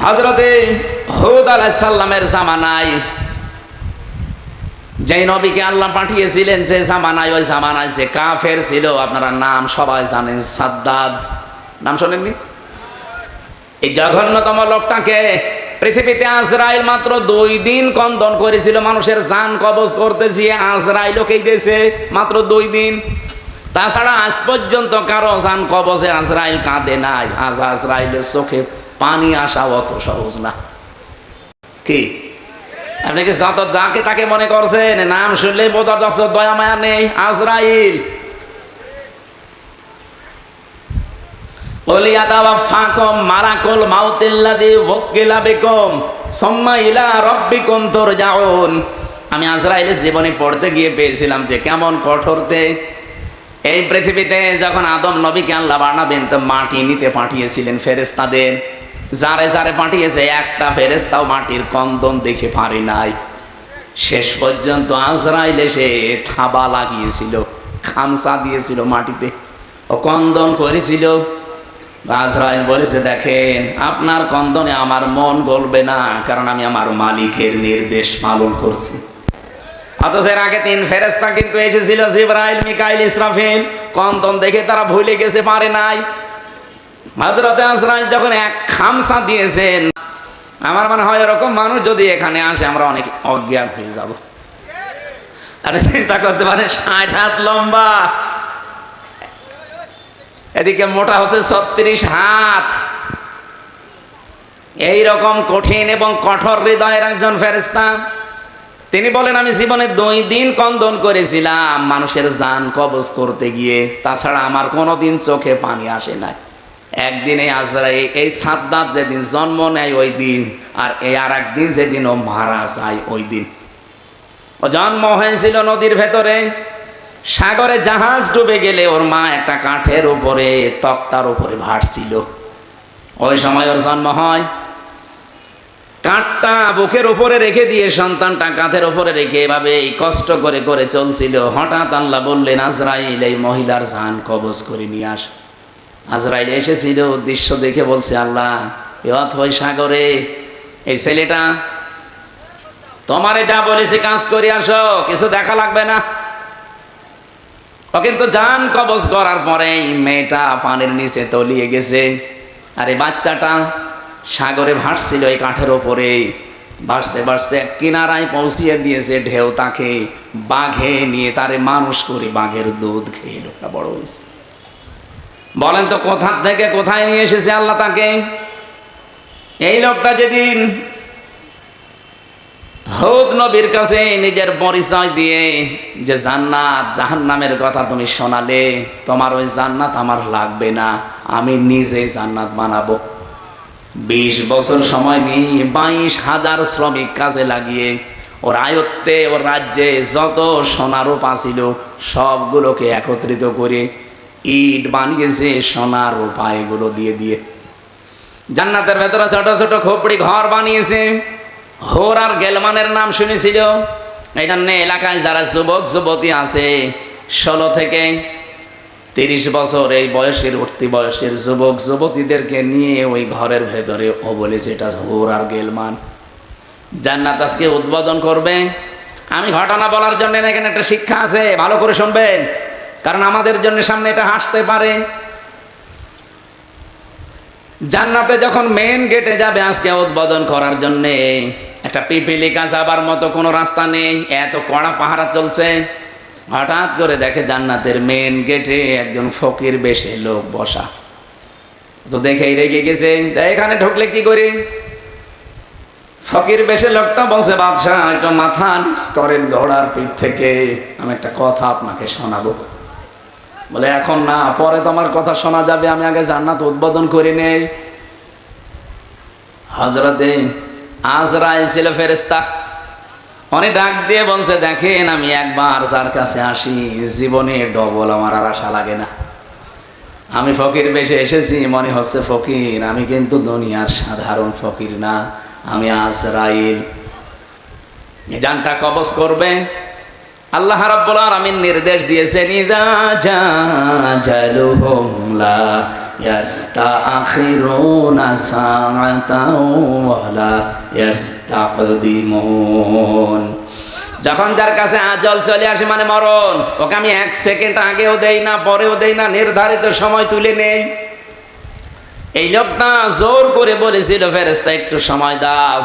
হযরতে হুদ আলাইহিস সালামের জামানায় যেই নবীকে আল্লাহ পাঠিয়েছিলেন, যে জামানায়, ওই জামানায় যে কাফের ছিল, আপনারা নাম সবাই জানেন, সাদ্দাদ। নাম শোনেননি? এই জঘন্যতম লোকটাকে পৃথিবীতে আজরাইল মাত্র 2 দিন কন্দন করেছিল, মানুষের জান কবজ করতে গিয়ে আজরাইলকেই দিয়েছে মাত্র 2 দিন। তাছাড়া আজ পর্যন্ত কারো জান কবজে আজরাইল কাঁদে নাই। আজ আজরাইলের চোখে পানি আসা অত সহজ না। কি আপনি কি যত যাকে তাকে মনে করছেন? নাম শুনলে বোঝা যাচ্ছে দয়া মায়া নেই। আজরাইল মালাকুল মাউতিল্লাযী ওয়াক্কিলা বিকুম সুম্মা ইলা রাব্বিকুম তুরজাউন। আমি আজরাইলের জীবনে পড়তে গিয়ে পেয়েছিলাম যে কেমন কঠোরতে। এই পৃথিবীতে যখন আদম নবীকে আল্লাহ বানাবেন, তো মাটি নিতে পাঠিয়েছিলেন ফেরেশতাদের। যারে যারে পাঠিয়েছে, একটা ফেরেশতাও মাটির কন্দন দেখে পারে নাই। শেষ পর্যন্ত আজরাইল এসে থাবা লাগিয়েছিল, খামসা দিয়েছিল মাটিতে, ও কন্দন করেছিল। আজরাইল বলেছে, দেখেন আপনার কন্দনে আমার মন গলবে না, কারণ আমি আমার মালিকের নির্দেশ পালন করছি। অথচ এর আগে 3 ফেরেশতা কিন্তু এসেছিল, জিবরাইল, মিকাইল, ইসরাফিল। কন্দন দেখে তারা ভুলে গেছে, পারে নাই। হযরতে আজরাইল যখন এক খামসা দিয়েছেন, আমার মনে হয় এরকম মানুষ যদি এখানে আসে, আমরা অনেক অজ্ঞান হয়ে যাব। আরে চিন্তা করতে পারে, 60 হাত লম্বা, এদিকে মোটা হচ্ছে 36 হাত। এইরকম কঠিন এবং কঠোর হৃদয়ের একজন ফেরেশতা। তিনি বলেন, আমি জীবনে 2 দিন কন্দন করেছিলাম মানুষের জান কবজ করতে গিয়ে, তাছাড়া আমার কোনোদিন চোখে পানি আসে নাই। একদিন এই আজরাইল, এই সাদ্দাত যেদিন জন্ম নেয় ওই দিন, আর এই আর একদিন যেদিন ও মারা যায় ওই দিন। ও জন্ম হয়েছিল নদীর ভেতরে, সাগরে জাহাজ ডুবে গেলে ওর মা একটা কাঠের উপরে, তক্তার উপরে ভাসছিল। ওই সময় ওর জন্ম হয়। কাঠটা বুকের উপরে রেখে দিয়ে সন্তানটা কাঁধের উপরে রেখে এভাবে কষ্ট করে করে চলছিল। হঠাৎ আল্লাহ বললেন, আজরাইল, এই মহিলার জান কবজ করে নিয়ে আস। আজরাইল এসেছিল, দৃশ্য দেখে বলছে, আল্লাহ, এ অথই সাগরে এই ছেলেটা তোমার এটা বলেছে কাজ করে আসো, কিছু দেখা লাগবে না। ও কিন্তু জান কবজ করার পরে মেয়েটা পানির নিচে তলিয়ে গেছে, আর এই বাচ্চাটা সাগরে ভাসছিল এই কাঠের ওপরে। ভাসতে ভাসতে এক কিনারায় পৌঁছিয়ে দিয়েছে ঢেউ তাকে। বাঘে নিয়ে তারে মানুষ করে বাঘের দুধ খেয়ে লোকটা বড় হয়েছে। বলেন তো কোথা থেকে কোথায় নিয়ে এসেছে আল্লাহ তাকে? এই লোকটা যেদিন হুদ নবীর কাছে নিজের পরিচয় দিয়ে যে জান্নাত জাহান্নামের কথা তুমি শোনালে, তোমার ওই জান্নাত আমার লাগবে না, আমি নিজে জান্নাত বানাবো। 20 বছর সময় নিয়ে 22,000 শ্রমিক কাজে লাগিয়ে ওর আয়ত্তে, ওর রাজ্যে যত সোনা রূপা ছিল সবগুলোকে একত্রিত করে ইট বানিয়েছে সোনার রূপা এগুলো দিয়ে দিয়ে। জান্নাতের ভেতরে ছোট ছোট খোপড়ি ঘর বানিয়েছে। হোর আর গেলমানের নাম শুনেছিল? এখানে এলাকায় যারা যুবক যুবতী আছে 16 থেকে 30 বছর এই বয়সের, উঠতি বয়সের যুবক যুবতীদেরকে নিয়ে ওই ঘরের ভেতরে ও বলেছে এটা হোর আর গেলমান। জান্নাত আজকে উদ্বোধন করবে। আমি ঘটনা বলার জন্য এখানে একটা শিক্ষা আছে, ভালো করে শুনবেন, কারণ আমাদের জন্য সামনে এটা হাসতে পারে। জান্নাতে যখন মেন গেটে যাবে আজকে উদ্বোধন করার জন্য, একটা পিপিলিকা যাবার মতো কোনো রাস্তা নেই, এত কড়া পাহারা চলছে। হঠাৎ করে দেখে জান্নাতের মেন গেটে একজন ফকির বেশে লোক বসা। তো দেখেই রেগে গেছে, এখানে ঢুকলে কি করি? ফকির বেশে লোকটা বলছে, বাদশাহ, একটু মাথা নিচ করেন ঘোড়ার পিঠ থেকে, আমি একটা কথা আপনাকে শোনাবো। বলে, এখন না, পরে তোমার কথা শোনা যাবে, আমি আগে জান্নাত উদ্বোধন করে নেই। হযরতে আজরাইল ছিল ফেরেশতা। উনি ডাক দিয়ে বলছে, দেখেন, আমি একবার যার কাছে আসি জীবনে ডবল আমার আর আশা লাগে না। আমি ফকির বেশে এসেছি, মনে হচ্ছে ফকির, আমি কিন্তু দুনিয়ার সাধারণ ফকির না, আমি আজরাইল। জানটা কবজ করবে। আল্লাহ রাব্বুল আলামিন নির্দেশ দিয়েছেন, ইযা জাজালুহুম লা ইয়াস্তাখিরুনা সাআতাও ওয়ালা ইস্তাকদিমুন। যখন যার কাছে আজল চলে আসে মানে মরণ, ওকে আমি 1 সেকেন্ড আগেও দেই না পরেও দেই না, নির্ধারিত সময় তুলে নেই। এই লোকটা জোর করে বলেছিল ফেরেশতা একটু সময় দাও,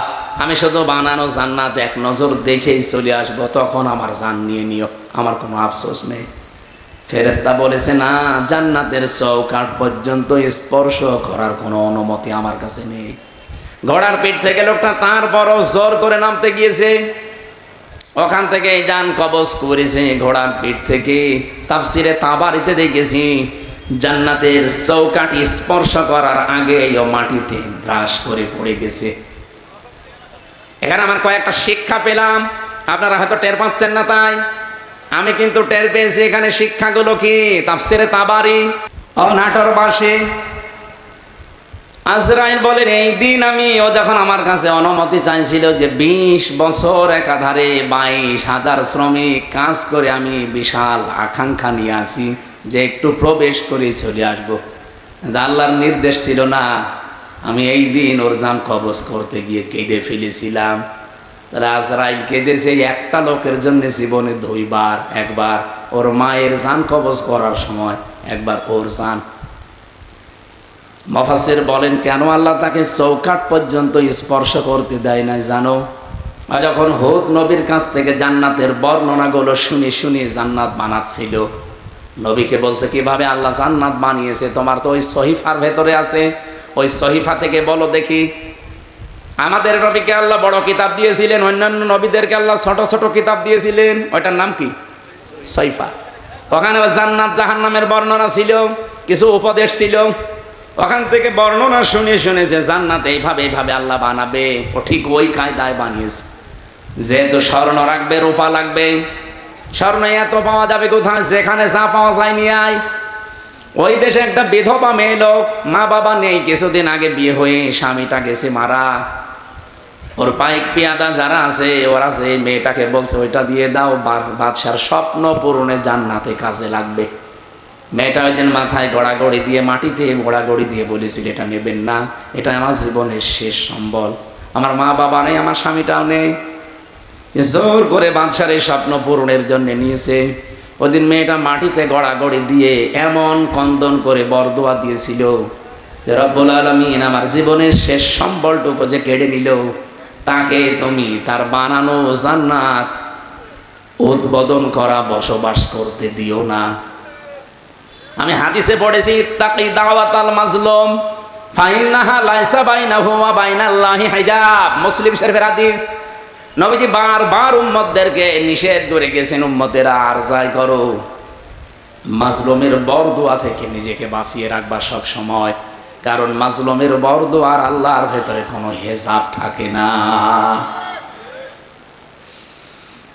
আমি শুধু বানানো জান্নাত এক নজর দেখেই চলে আসবো, তখন আমার জান নিয়ে নিও, আমার কোনো আফসোস নেই। ফেরেশতা বলেছে না, জান্নাতের চৌকাঠ পর্যন্ত স্পর্শ করার কোনো অনুমতি আমার কাছে নেই। ঘোড়ার পিঠ থেকে লোকটা তারপরও জোর করে নামতে গিয়েছে, ওখান থেকে জান কবজ করেছে ঘোড়ার পিঠ থেকে। তাফসিরে তাবারিতে দেখেছি জান্নাতের চৌকাঠ স্পর্শ করার আগে ও মাটিতে ত্রাস করে পড়ে গেছে। এখানে আমার কয়েকটা শিক্ষা পেলাম, আপনারা হয়তো টের পাচ্ছেন না, তাই আমি কিন্তু টের পেয়েছি। এখানে শিক্ষাগুলো কি? তাফসিরে তাবারি ও নাটোর বাসে আজরাইল বলেন, এই দিন ও যখন আমার কাছে অনুমতি চাইছিল যে 20 বছর একাধারে 22,000 শ্রমিক কাজ করে আমি বিশাল আকাঙ্ক্ষা নিয়ে আসি যে একটু প্রবেশ করে চলে আসবো, আল্লাহর নির্দেশ ছিল না। আমি এই দিন ওর জান কবজ করতে গিয়ে কেঁদে ফেলেছিলাম। তাহলে আজরাইল কেঁদেছে একটা লোকের জন্য জীবনে 2 বার, একবার ওর মায়ের জান কবজ করার সময়, একবার ওর জান। মুফাসসির বলেন কেন আল্লাহ তাকে চৌকাঠ পর্যন্ত স্পর্শ করতে দেয় না জানো? আর যখন হুদ নবীর কাছ থেকে জান্নাতের বর্ণনাগুলো শুনে শুনে জান্নাত বানাচ্ছিল, নবীকে বলছে কিভাবে আল্লাহ জান্নাত বানিয়েছে, তোমার তো ওই সহিফার ভেতরে আছে, ওই সহিফা থেকে বলো দেখি। আমাদের নবীকে আল্লাহ বড় কিতাব দিয়েছিলেন, অন্যান্য নবীদেরকে আল্লাহ ছোট ছোট কিতাব দিয়েছিলেন, ওইটার নাম কি? সহিফা। ওখানে জান্নাত জাহান্নামের বর্ণনা ছিল, কিছু উপদেশ ছিল। ওখান থেকে বর্ণনা শুনে শুনে যে জান্নাত এইভাবে এইভাবে আল্লাহ বানাবে, ও ঠিক ওই কায়দায় বানিয়েছে। যেহেতু স্বর্ণ রাখবে, রূপা লাগবে, স্বর্ণ এত পাওয়া যাবে কোথায়? যেখানে যা পাওয়া যায় নিয়ে আয়। ওই দেশে একটা বিধবা মেয়ে লোক, মা বাবা নেই, কিছুদিন আগে বিয়ে হয়ে স্বামীটা গেছে মারা। ওর পাইক পিয়াদা যারা আছে ওরা যে মেয়েটাকে বলছে ওইটা দিয়ে দাও, বাদশার স্বপ্ন পূরণে জান্নাতে কাজে লাগবে। মেয়েটা ওই দিন মাথায় গড়াগড়ি দিয়ে, মাটিতে গড়াগড়ি দিয়ে বলেছিল এটা নেবেন না, এটা আমার জীবনের শেষ সম্বল, আমার মা বাবা নেই, আমার স্বামীটাও নেই। জোর করে বাদশার এই স্বপ্ন পূরণের জন্য নিয়েছে। ওদিন মেয়েটা মাটিতে গড়াগড়ি দিয়ে এমন কন্দন করে বরদোয়া দিয়েছিল যে রব্বুল আলামিন আমার জীবনের শেষ সম্বলটুকু যে কেড়ে নিল, তাকে তুমি তার বানানো জান্নাত উদ্বোধন করা বসবাস করতে দিও না। আমি হাদিসে পড়েছি ইত্তাকি দাওয়াতাল মাজলুম ফাইন্নাহা লাইসা বাইনাহু ওয়া বাইনাল্লাহি হিজাব, মুসলিম শরীফের হাদিস। নবীজি বারবার উম্মতদেরকে নিষেধ করে গেছেন, উম্মতেরা আর যাই করো, মাজলুমের বরদোয়া থেকে নিজেকে বাঁচিয়ে রাখবা সব সময়, কারণ মাজলুমের বরদোয়া আর আল্লাহর ভেতরে কোনো হিসাব থাকে না।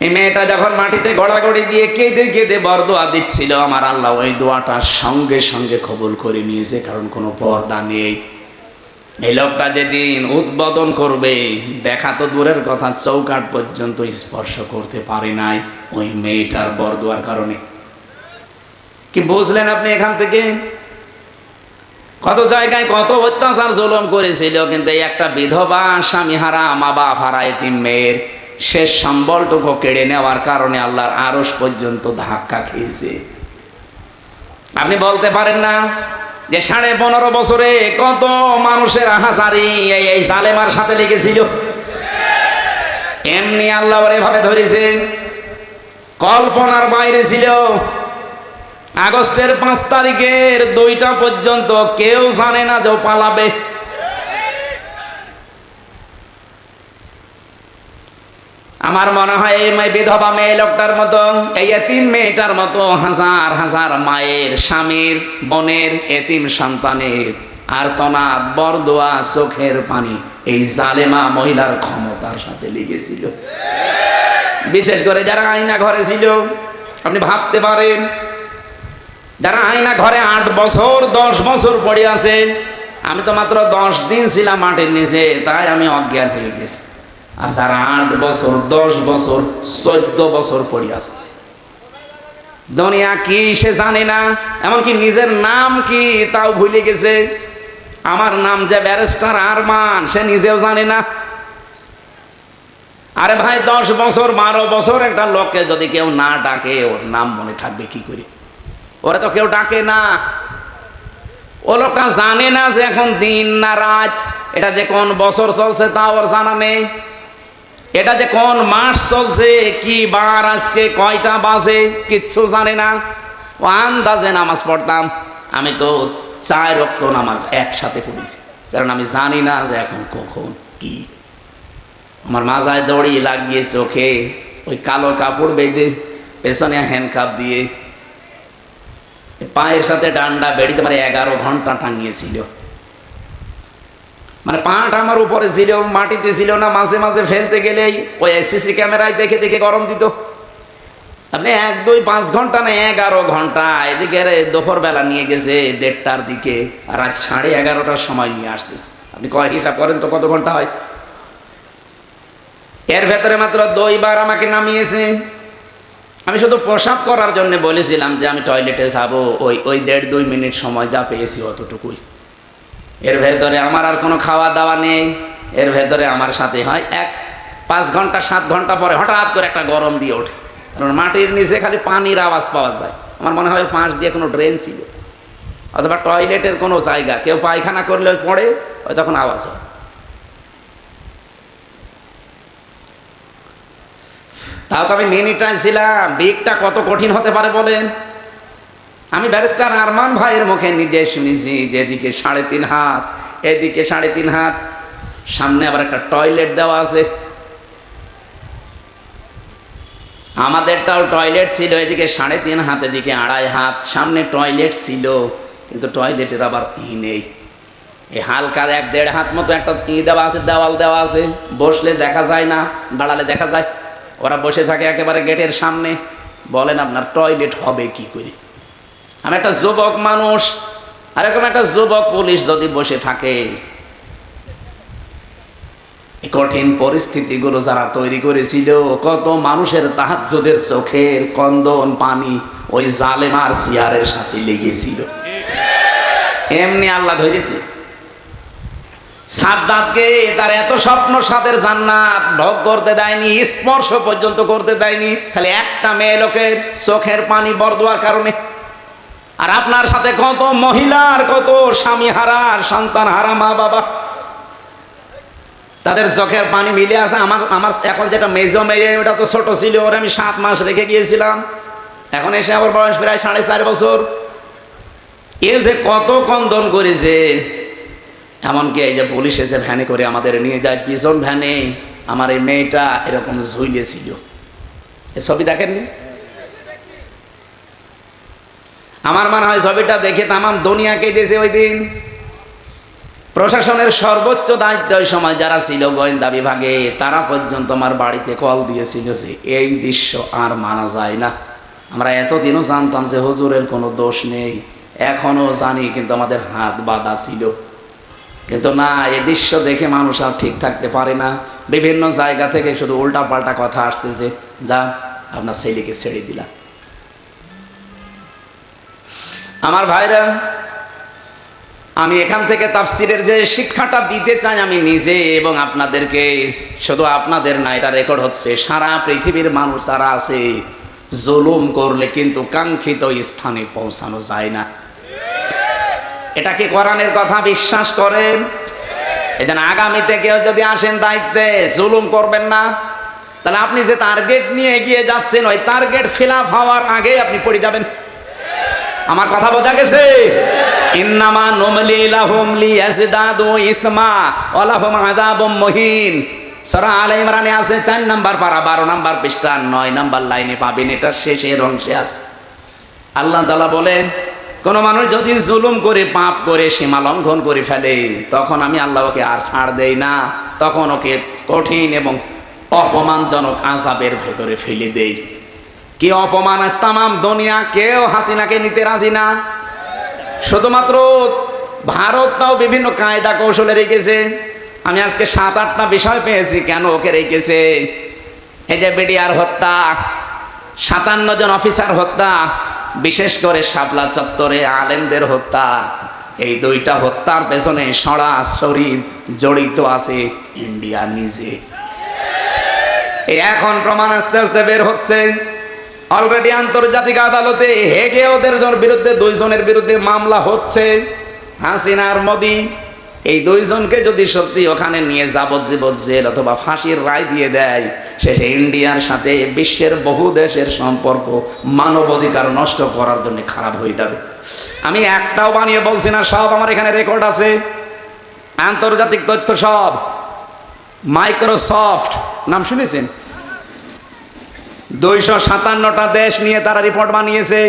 এই মেয়েটা যখন মাটিতে গড়াগড়ি দিয়ে কেঁদে কেঁদে বরদোয়া দিচ্ছিল, আমার আল্লাহ ওই দোয়াটা সঙ্গে সঙ্গে কবুল করে নিয়েছে, কারণ কোনো পর্দা নেই। এই লোকটা যেদিন উদ্বোধন করবে, দেখা তো দূরের কথা, চৌকাঠ পর্যন্ত স্পর্শ করতে পারে নাই ওই মেয়েটার বরদোয়ার কারণে। কি বুঝলেন আপনি এখান থেকে? কত জায়গায় কত অত্যাচার জুলুম করেছিল, কিন্তু এই একটা বিধবা, স্বামী হারা, মা বাপ হারা এতিম মেয়ের শেষ সম্বলটুকু কেড়ে নেওয়ার কারণে আল্লাহর আরশ পর্যন্ত ধাক্কা খেয়েছে। আপনি বলতে পারেন না যে 15.5 বছরে কত মানুষের আহাজারি এই জালেমার সাথে লেগেছিল, এমনি আল্লাহ এভাবে ধরেছে, কল্পনার বাইরে ছিল। আগস্টের 5 তারিখের 2টা পর্যন্ত কেউ জানে না যে ও পালাবে। আমার মনে হয় এই বিধবা মেয়ে লোকটার মতো, এই এতিম মেয়েটার মতো হাজার হাজার মায়ের, স্বামীর, বোনের, এতিম সন্তানের আর্তনাদ, বরদোয়া, চোখের পানি এই জালেমা মহিলার ক্ষমতার সাথে লেগেছিল। বিশেষ করে যারা আয়না ঘরে ছিল, আপনি ভাবতে পারেন, যারা আয়না ঘরে 8 বছর 10 বছর পড়ে আছে। আমি তো মাত্র 10 দিন ছিলাম মাটির নিচে, তাই আমি অজ্ঞান হয়ে গেছি। আর যারা 8 বছর 10 বছর 14 বছর পড়ে আছে, দুনিয়া কি সে জানে না, এমনকি নিজের নাম কি তাও ভুলে গেছে। আমার নাম যে ব্যারিস্টার আরমান, সে নিজেও জানে না। আরে ভাই, 10 বছর 12 বছর একটা লোককে যদি কেউ না ডাকে, ওর নাম মনে থাকবে কি করে? ওরা তো কেউ ডাকে না। ও লোকটা জানে না যে এখন দিন না রাত, এটা যে কোন বছর চলছে তা ওর জানা নেই, এটা যে কোন মাস চলছে, কি বার আজকে, কয়টা বাজে, কিচ্ছু জানে না। ও আন্দাজে নামাজ পড়তাম। আমি তো 4 ওয়াক্ত নামাজ একসাথে পড়েছি, কারণ আমি জানি না যে এখন কখন কি। আমার মাজায় দড়ি লাগিয়ে চোখে ওই কালো কাপড় বেঁধে, পেছনে হ্যান্ডকাপ দিয়ে, পায়ের সাথে ডান্ডা বেড়িতে মানে 11 ঘন্টা টাঙিয়েছিল। মানে পাটা আমার উপরে ছিল, মাটিতে ছিল না। মাঝে মাঝে ফেলতে গেলেই ওই সিসি ক্যামেরায় দেখে দেখে গরম দিত। আপনি 1, 2, 5 ঘন্টা না, 11 ঘন্টা। এদিকে দুপুর বেলা নিয়ে গেছে 1:30টার দিকে, আর রাত 11:30টার সময় নিয়ে আসতেছে। আপনি কয় হিসাব করেন তো কত ঘন্টা হয়? এর ভেতরে মাত্র 2 বার আমাকে নামিয়েছে। আমি শুধু প্রসাব করার জন্য বলেছিলাম যে আমি টয়লেটে যাবো, ওই 1.5-2 মিনিট সময় যা পেয়েছি অতটুকুই। এর ভেতরে আমার আর কোনো খাওয়া দাওয়া নেই। এর ভেতরে আমার সাথে হয় 5 ঘন্টা 7 ঘন্টা পরে হঠাৎ করে একটা গরম দিয়ে ওঠে, কারণ মাটির নিচে খালি পানির আওয়াজ পাওয়া যায়। আমার মনে হয় পাশ দিয়ে কোনো ড্রেন ছিল, অথবা টয়লেটের কোনো জায়গা, কেউ পায়খানা করলে পড়ে, ওই তখন আওয়াজ হয়। তাও তো আমি মিনিটায় ছিলাম। বিগটা কত কঠিন হতে পারে বলেন? আমি ব্যারিস্টার আরমান ভাইয়ের মুখে নিজে শুনেছি যে এদিকে 3.5 হাত, এদিকে 3.5 হাত, সামনে আবার একটা টয়লেট দেওয়া আছে। আমাদেরটাও টয়লেট ছিল, এদিকে 3.5 হাত, এদিকে 2.5 হাত, সামনে টয়লেট ছিল, কিন্তু টয়লেটের আবার নেই। এই হালকা 1-1.5 হাত মতো একটা দেওয়া আছে, দেওয়াল দেওয়া আছে। বসলে দেখা যায় না, দাঁড়ালে দেখা যায়। ওরা বসে থাকে একেবারে গেটের সামনে। বলেন আপনার টয়লেট হবে কি করে? আমি একটা যুবক মানুষ, আর এরকম একটা যুবক পুলিশ যদি বসে থাকে, এই কঠিন পরিস্থিতিগুলো যারা তৈরি করেছিল, কত মানুষের তাহাজ্জুদের চোখের কন্দন পানি ওই জালেমার চেয়ারের সাথে লেগেছিল। এমনি আল্লাহ ধরেছে। সাদ্দাতকে তার এত স্বপ্ন সাদের জান্নাত ভোগ করতে দেয়নি, স্পর্শ পর্যন্ত করতে দেয়নি, খালি একটা মেয়ে লোকের চোখের পানি বরদোয়ার কারণে। আর আপনার সাথে কত মহিলার, কত স্বামী হারা, সন্তান হারা মা বাবা, তাদের চোখের পানি মিলে আছে। আমার এখন যেটা মেজো মেয়ে, ওটা তো ছোট ছিল, ওরা আমি 7 মাস রেখে গিয়েছিলাম। এখন এসে আবার বয়স প্রায় 4.5 বছর। এর যে কত কন্দন করেছে। এমনকি এই যে পুলিশ এসে ভ্যানে করে আমাদের নিয়ে যায়, পিছন ভ্যানে আমার এই মেয়েটা এরকম ঝুলিয়েছিল। এ ছবি দেখেননি? আমার মনে হয় ছবিটা দেখে তামাম দুনিয়াকে দিয়েছে ওই দিন। প্রশাসনের সর্বোচ্চ দায়িত্ব ওই সময় যারা ছিল গোয়েন্দা বিভাগে, তারা পর্যন্ত আমার বাড়িতে কল দিয়েছিল যে এই দৃশ্য আর মানা যায় না। আমরা এতদিনও জানতাম যে হুজুরের কোনো দোষ নেই, এখনো জানি, কিন্তু আমাদের হাত বাঁধা ছিল। কিন্তু না, এই দৃশ্য দেখে মানুষ আর ঠিক থাকতে পারে না। বিভিন্ন জায়গা থেকে শুধু উল্টা পাল্টা কথা আসতেছে, যা আপনার ছেলেকে ছেড়ে দিলাম। আমার ভাইরা, আমি এখান থেকে তাফসিরের যে শিক্ষাটা দিতে চাই আমি নিজে এবং আপনাদেরকে, শুধু আপনাদের না, এটা রেকর্ড হচ্ছে, সারা পৃথিবীর মানুষ যারা আছে, জুলুম করলে কিন্তু কাঙ্ক্ষিত স্থানে পৌঁছানো যায় না। এটা কি কোরআনের কথা বিশ্বাস করেন? এজন্য আগামীতে কেউ যদি আসেন দায়িত্বে, জুলুম করবেন না। তাহলে আপনি যে টার্গেট নিয়ে এগিয়ে যাচ্ছেন, ওই টার্গেট ফিল আপ হওয়ার আগে আপনি পড়ে যাবেন। আমার কথা বোঝা গেছে? ইন্নামা নুমলি লাহুম লিয়াজদাদু ইসমা ওয়া লাহুম আযাবুম মুহিন। সূরা আলে ইমরানে আছে 4 নাম্বার পারা, 12 নাম্বার পৃষ্ঠা, 9 নাম্বার লাইনে পাবেন। এটা শেষের অংশে আছে। আল্লাহ তাআলা বলেন, কোন মানুষ যদি জুলুম করে, পাপ করে, সীমা লঙ্ঘন করে ফেলে, তখন আমি আল্লাহ ওকে আর ছাড় দেই না, তখন ওকে কঠিন এবং অপমানজনক আযাবের ভেতরে ফেলে দেই। কি অপমান! আজ তামাম দুনিয়া কেউ হাসিনাকে নিতে রাজি না। শুধুমাত্র ভারতটাও বিভিন্ন কায়দা কৌশলে রেখেছে। আমি আজকে 7-8টা বিষয় পেয়েছি কেন ওকে রেখেছে। এই যে বিডিআর হত্যা, 57 জন অফিসার হত্যা, বিশেষ করে শাপলা চত্বরে আলেমদের হত্যা। এই দুইটা হত্যার পেছনে সরাসরি জড়িত আছে ইন্ডিয়া নিজে। এখন প্রমাণ আস্তে আস্তে বের হচ্ছে। অলরেডি আন্তর্জাতিক আদালতে হেগে ওদের বিরুদ্ধে 2 জনের বিরুদ্ধে মামলা হচ্ছে, হাসিনা আর মোদি। এই 2 জনকে যদি সত্যি ওখানে নিয়ে যাবজ্জীবন জেল অথবা ফাঁসির রায় দিয়ে দেয়, শেষে ইন্ডিয়ার সাথে বিশ্বের বহু দেশের সম্পর্ক মানবাধিকার নষ্ট করার জন্য খারাপ হয়ে যাবে। আমি একটাও বানিয়ে বলছি না, সব আমার এখানে রেকর্ড আছে, আন্তর্জাতিক তথ্য সব। মাইক্রোসফট নাম শুনেছেন? 257টা দেশ নিয়ে তারা রিপোর্ট বানিয়েছে,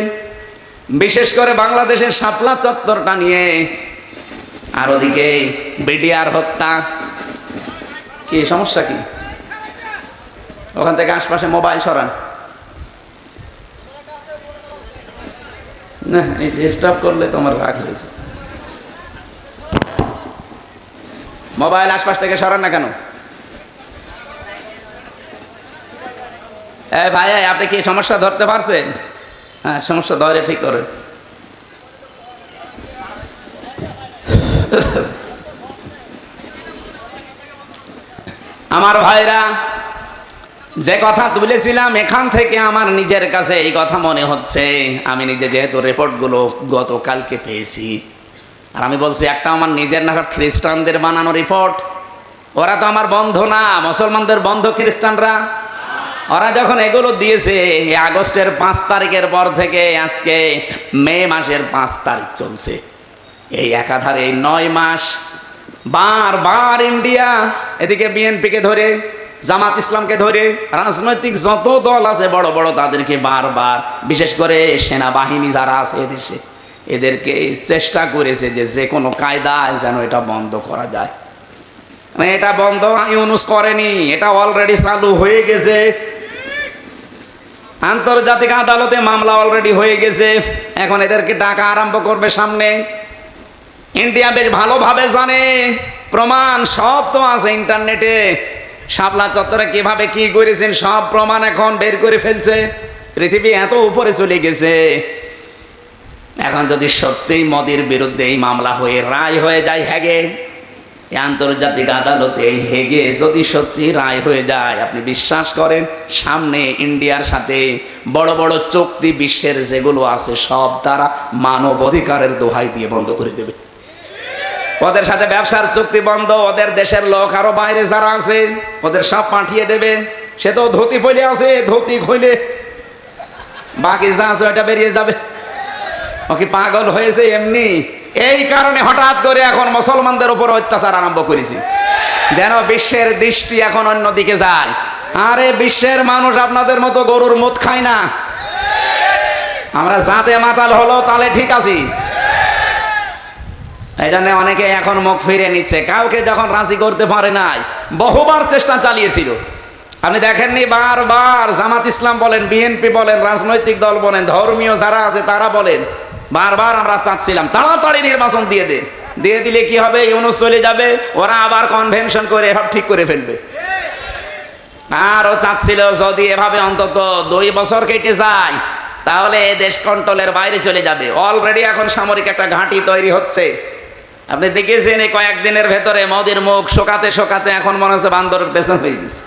বিশেষ করে বাংলাদেশের শাপলা চত্বরটা নিয়ে। আর ওদিকে বিডিআর হত্যা। কি সমস্যা কি? ওখান থেকে আশপাশে মোবাইল সরান না, স্টপ করলে তোমার রাগ হয়েছে। মোবাইল আশপাশ থেকে সরান না কেন? ভাই আপনি কি সমস্যা ধরতে পারছেন? হ্যাঁ, সমস্যা ধরে ঠিক করে। আমার ভাইরা, যে কথা তুলেছিলাম এখান থেকে আমার নিজের কাছে এই কথা মনে হচ্ছে। আমি নিজে যেহেতু রিপোর্টগুলো গতকালকে পেয়েছি, আর আমি বলছি একটা আমার নিজের না, খ্রিস্টানদের বানানো রিপোর্ট। ওরা তো আমার বন্ধু না, মুসলমানদের বন্ধু খ্রিস্টানরা। ওরা যখন এগুলো দিয়েছে, আগস্টের 5 তারিখের পর থেকে আজকে মে মাসের 5 তারিখ চলছে, এই একাধারে 9 মাস বারবার ইন্ডিয়া এদিকে বিএনপিকে ধরে, জামাত ইসলামকে ধরে, রাজনৈতিক যত দল আছে বড় বড় তাদেরকে বারবার, বিশেষ করে সেনাবাহিনী যারা আছে এদেশে, এদেরকে চেষ্টা করেছে যে কোনো কায়দায় যেন এটা বন্ধ করা যায়। এটা বন্ধ ইউনুস করেনি, এটা অলরেডি চালু হয়ে গেছে। আন্তর্জাতিক আদালতে মামলা অলরেডি হয়ে গেছে, এখন এদেরকে ডাকা আরম্ভ করবে সামনে। ইন্ডিয়া বেশ ভালোভাবে জানে, প্রমাণ সব তো আছে ইন্টারনেটে। শাপলা চত্বরে কিভাবে কি করেছেন সব প্রমাণ এখন বের করে ফেলছে। পৃথিবী এত উপরে চলে গেছে। এখন যদি সত্যিই মোদির বিরুদ্ধে এই মামলা হয়ে রায় হয়ে যায় হেগে, আন্তর্জাতিক আদালতে হেগে যদি সত্যি রায় হয়ে যায়, আপনি বিশ্বাস করেন সামনে ইন্ডিয়ার সাথে বড় বড় চুক্তি বিশ্বের যেগুলো আছে সব তারা মানব অধিকারের দোহাই দিয়ে বন্ধ করে দেবে। ওদের সাথে ব্যবসার চুক্তি বন্ধ, ওদের দেশের লোক আরো বাইরে যারা আছে ওদের সব পাঠিয়ে দেবে। সে তো ধুতি পরে আছে, ধুতি খুলে বাকি যা আছে ওটা বেরিয়ে যাবে। ও কি পাগল হয়েছে এমনি? এই কারণে হঠাৎ করে এখন মুসলমানদের উপর অত্যাচার আরম্ভ করেছি, যেন বিশ্বের দৃষ্টি এখন অন্যদিকে যায়। আরে বিশ্বের মানুষ আপনাদের মতো গরুর মুত খায় না। আমরা জাতে মাতাল হলো তাহলে ঠিক আছি। এই জন্য অনেকে এখন মুখ ফিরে নিচ্ছে, কাউকে যখন রাজি করতে পারে নাই, বহুবার চেষ্টা চালিয়েছিল। আপনি দেখেননি, বারবার জামাত ইসলাম বলেন, বিএনপি বলেন, রাজনৈতিক দল বলেন, ধর্মীয় যারা আছে তারা বলেন, বারবার আমরা চাচ্ছিলাম তাড়াতাড়ি নির্বাচন দিয়ে দেন, দিয়ে দিলে কি হবে, ইউনুস চলে যাবে, ওরা আবার কনভেনশন করে সব ঠিক করে ফেলবে। আর ও চাচ্ছিল যদি এভাবে অন্তত 2 বছর কেটে যায় তাহলে দেশ কন্ট্রোলের বাইরে চলে যাবে। অলরেডি এখন সামরিক একটা ঘাঁটি তৈরি হচ্ছে। আপনি দেখেছেন এই কয়েকদিনের ভেতরে মোদির মুখ শোকাতে শোকাতে এখন মনে হচ্ছে বান্দরের পেছন হয়ে গেছে।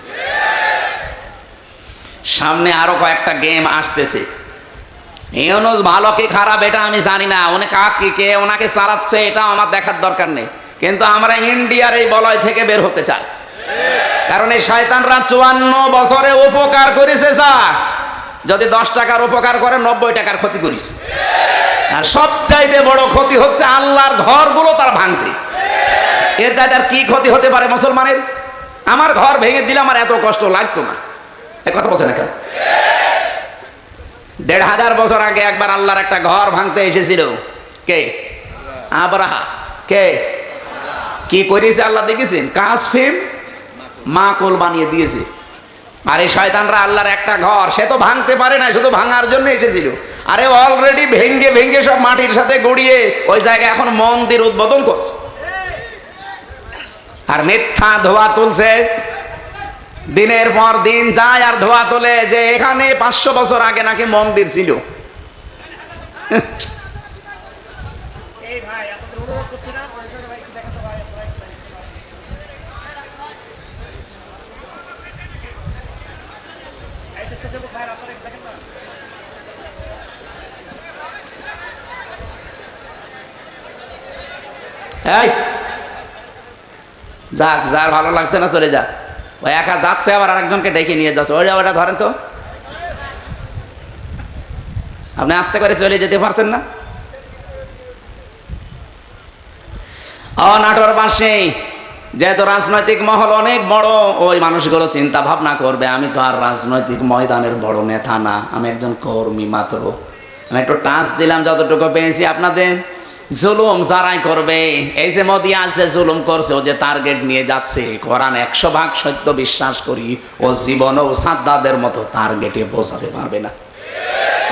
সামনে আরো কয়েকটা গেম আসতেছে। ইউনুস ভালো কি খারাপ এটা আমি জানি না, উনি কাকে কে ওনাকে চালাচ্ছে এটা আমার দেখার দরকার নেই, কিন্তু আমরা ইন্ডিয়ার এই বলয় থেকে বের হতে চাই। কারণ এই শয়তানরা 54 বছরে উপকার করেছে, যা যদি 10 টাকার উপকার করে 90 টাকার ক্ষতি করেছে। আর সবচাইতে বড় ক্ষতি হচ্ছে আল্লাহর ঘরগুলো তারা ভাঙছে। এর চাইতে আর কি ক্ষতি হতে পারে মুসলমানের? আমার ঘর ভেঙে দিলে আমার এত কষ্ট লাগতো না, এই কথা বলছে না কেন? 1500 বছর আগে একবার আল্লাহর একটা ঘর ভাঙতে এসেছিল। কে? আব্রাহা। কে কি করেছে আল্লাহ দেখেছেন? কাসফিম মাকুল বানিয়ে দিয়েছে। আর এই শয়তানরা আল্লাহর একটা ঘর সে তো ভাঙতে পারে না, শুধু ভাঙার জন্য এসেছিল। আরে অলরেডি ভেঙ্গে ভেঙ্গে সব মাটির সাথে গড়িয়ে ওই জায়গায় এখন মন্দির উদ্বোধন করছে আর মিথ্যা ধোয়া তুলছে। দিনের পর দিন যায় আর ধোয়া তোলে যে এখানে 500 বছর আগে নাকি মন্দির ছিল। এই যাক, যার ভালো লাগছে না চলে যা। ওই একা যাচ্ছে আবার আরেকজনকে ডেকে নিয়ে যাচ্ছে, ওটা ধরেন তো। আপনি আস্তে করে চলে যেতে পারছেন না? নাটোর পাশে যেহেতু রাজনৈতিক মহল অনেক বড়, ওই মানুষগুলো চিন্তা ভাবনা করবে আমি তো আর রাজনৈতিক ময়দানের বড় নেতা না, আমি একজন কর্মী মাত্র। আমি একটু টাচ দিলাম যতটুকু পেয়েছি আপনাদের। জুলুম যারাই করবে, এই যে মোদি আজ যে জুলুম করছে, ও যে টার্গেট নিয়ে যাচ্ছে, কোরআন 100% সত্য বিশ্বাস করি, ও জীবনেও সাদ্দাদের মতো টার্গেটে পৌঁছাতে পারবে না।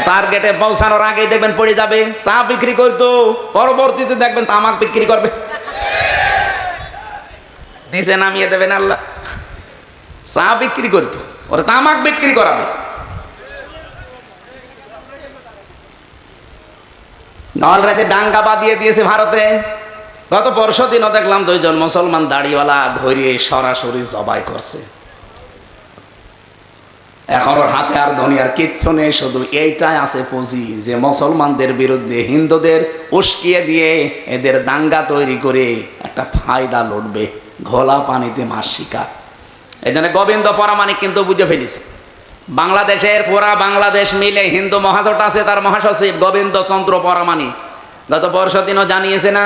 টার্গেটে পৌঁছানোর আগেই দেখবেন পড়ে যাবে। চা বিক্রি করতো, পরবর্তীতে দেখবেন তামাক বিক্রি করবে, নিচে নামিয়ে দেবেন আল্লাহ। চা বিক্রি করতো, ওরা তামাক বিক্রি করাবে। অলরেডি দাঙ্গা বাঁধিয়ে দিয়েছে ভারতে। গত পরশু দিনও দেখলাম 2 জন মুসলমান দাড়িওয়ালা ধরিয়ে সরাসরি জবাই করছে। এখন ওর হাতে আর দুনিয়ার কিচ্ছু নেই, শুধু এইটাই আছে পুঁজি যে মুসলমানদের বিরুদ্ধে হিন্দুদের উস্কিয়ে দিয়ে এদের দাঙ্গা তৈরি করে একটা ফায়দা লুটবে, ঘোলা পানিতে মাছ শিকার। এই জন্য গোবিন্দ পরামানিক কিন্তু বুঝে ফেলেছে। বাংলাদেশের পুরা বাংলাদেশ মিলে হিন্দু মহাজোট আছে, তার মহাসচিব গোবিন্দ চন্দ্র পরামানিক গত পরশু দিনও জানিয়েছে না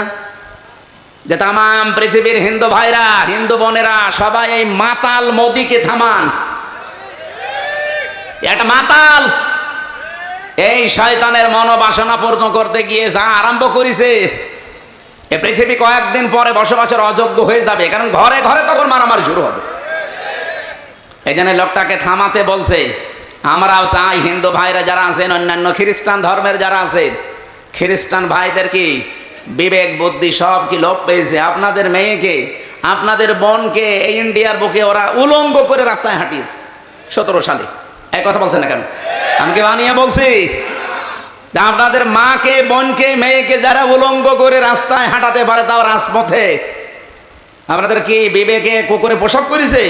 যে তাম পৃথিবীর হিন্দু ভাইরা, হিন্দু বোনেরা সবাই এই মাতাল মোদিকে থামান। একটা মাতাল এই শয়তানের মনোবাসনা পূর্ণ করতে গিয়ে যা আরম্ভ করেছে, এ পৃথিবী কয়েকদিন পরে বসবাসের অযোগ্য হয়ে যাবে, কারণ ঘরে ঘরে তখন মারামারি শুরু হবে। এই জন্য লোকটাকে থামাতে বলছে। আমরাও চাই হিন্দু ভাইরা যারা আছেন, অন্যান্য খ্রিস্টান ধর্মের যারা আছে, খ্রিস্টান ভাইদের কি বিবেক বুদ্ধি সব কি লোপ পেয়েছে? আপনাদের মেয়েকে, আপনাদের বোনকে এই ইন্ডিয়ার বুকে ওরা উলঙ্গ করে রাস্তায় হাঁটিয়েছে 17 সালে। এই কথা বলছেন না কেন? আমি কি বানিয়ে বলছি? আপনাদের মাকে, বোনকে, মেয়েকে যারা উলঙ্গ করে রাস্তায় হাঁটাতে পারে, তাও রাজপথে, আপনাদের কি বিবেকে কুকুরে পোশাক করেছে?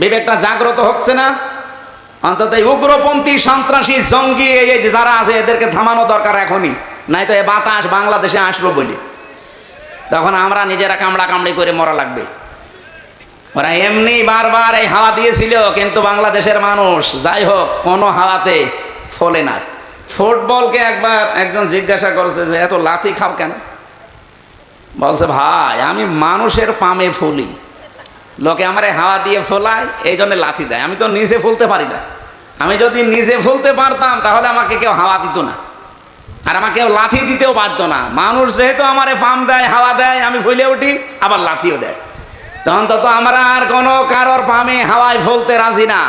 বিবেকটা জাগ্রত হচ্ছে না? অন্তত উগ্রপন্থী, সন্ত্রাসী, জঙ্গি এই যারা আছে এদেরকে থামানো দরকার এখনই, নাই তো এ বাতাস বাংলাদেশে আসলো বলে তখন আমরা নিজেরা কামড়া কামড়ি করে মরা লাগবে। ওরা এমনি বারবার এই হাওয়া দিয়েছিল, কিন্তু বাংলাদেশের মানুষ যাই হোক কোনো হাওয়াতে ফলে না। ফুটবলকে একবার একজন জিজ্ঞাসা করছে যে এত লাথি খাও কেন? বলছে ভাই আমি মানুষের পামে ফুলি, লোকে আমার হাওয়া দিয়ে ফোলায়, এই জন্য লাথি দেয়। আমি তো নিজে ফুলতে পারি না, আমি যদি নিজে ফুলতে পারতাম তাহলে আমাকে কেউ হাওয়া দিত না, আর আমাকে কেউ লাথি দিতেও পারতো না। মানুষ যেহেতু আমারে পাম দেয়, হাওয়া দেয়, আমি ফুলে উঠি, আবার লাথিও দেয়। তো অন্তত আমরা আর কোনো কারোর পামে হাওয়ায় ফুলতে রাজি না।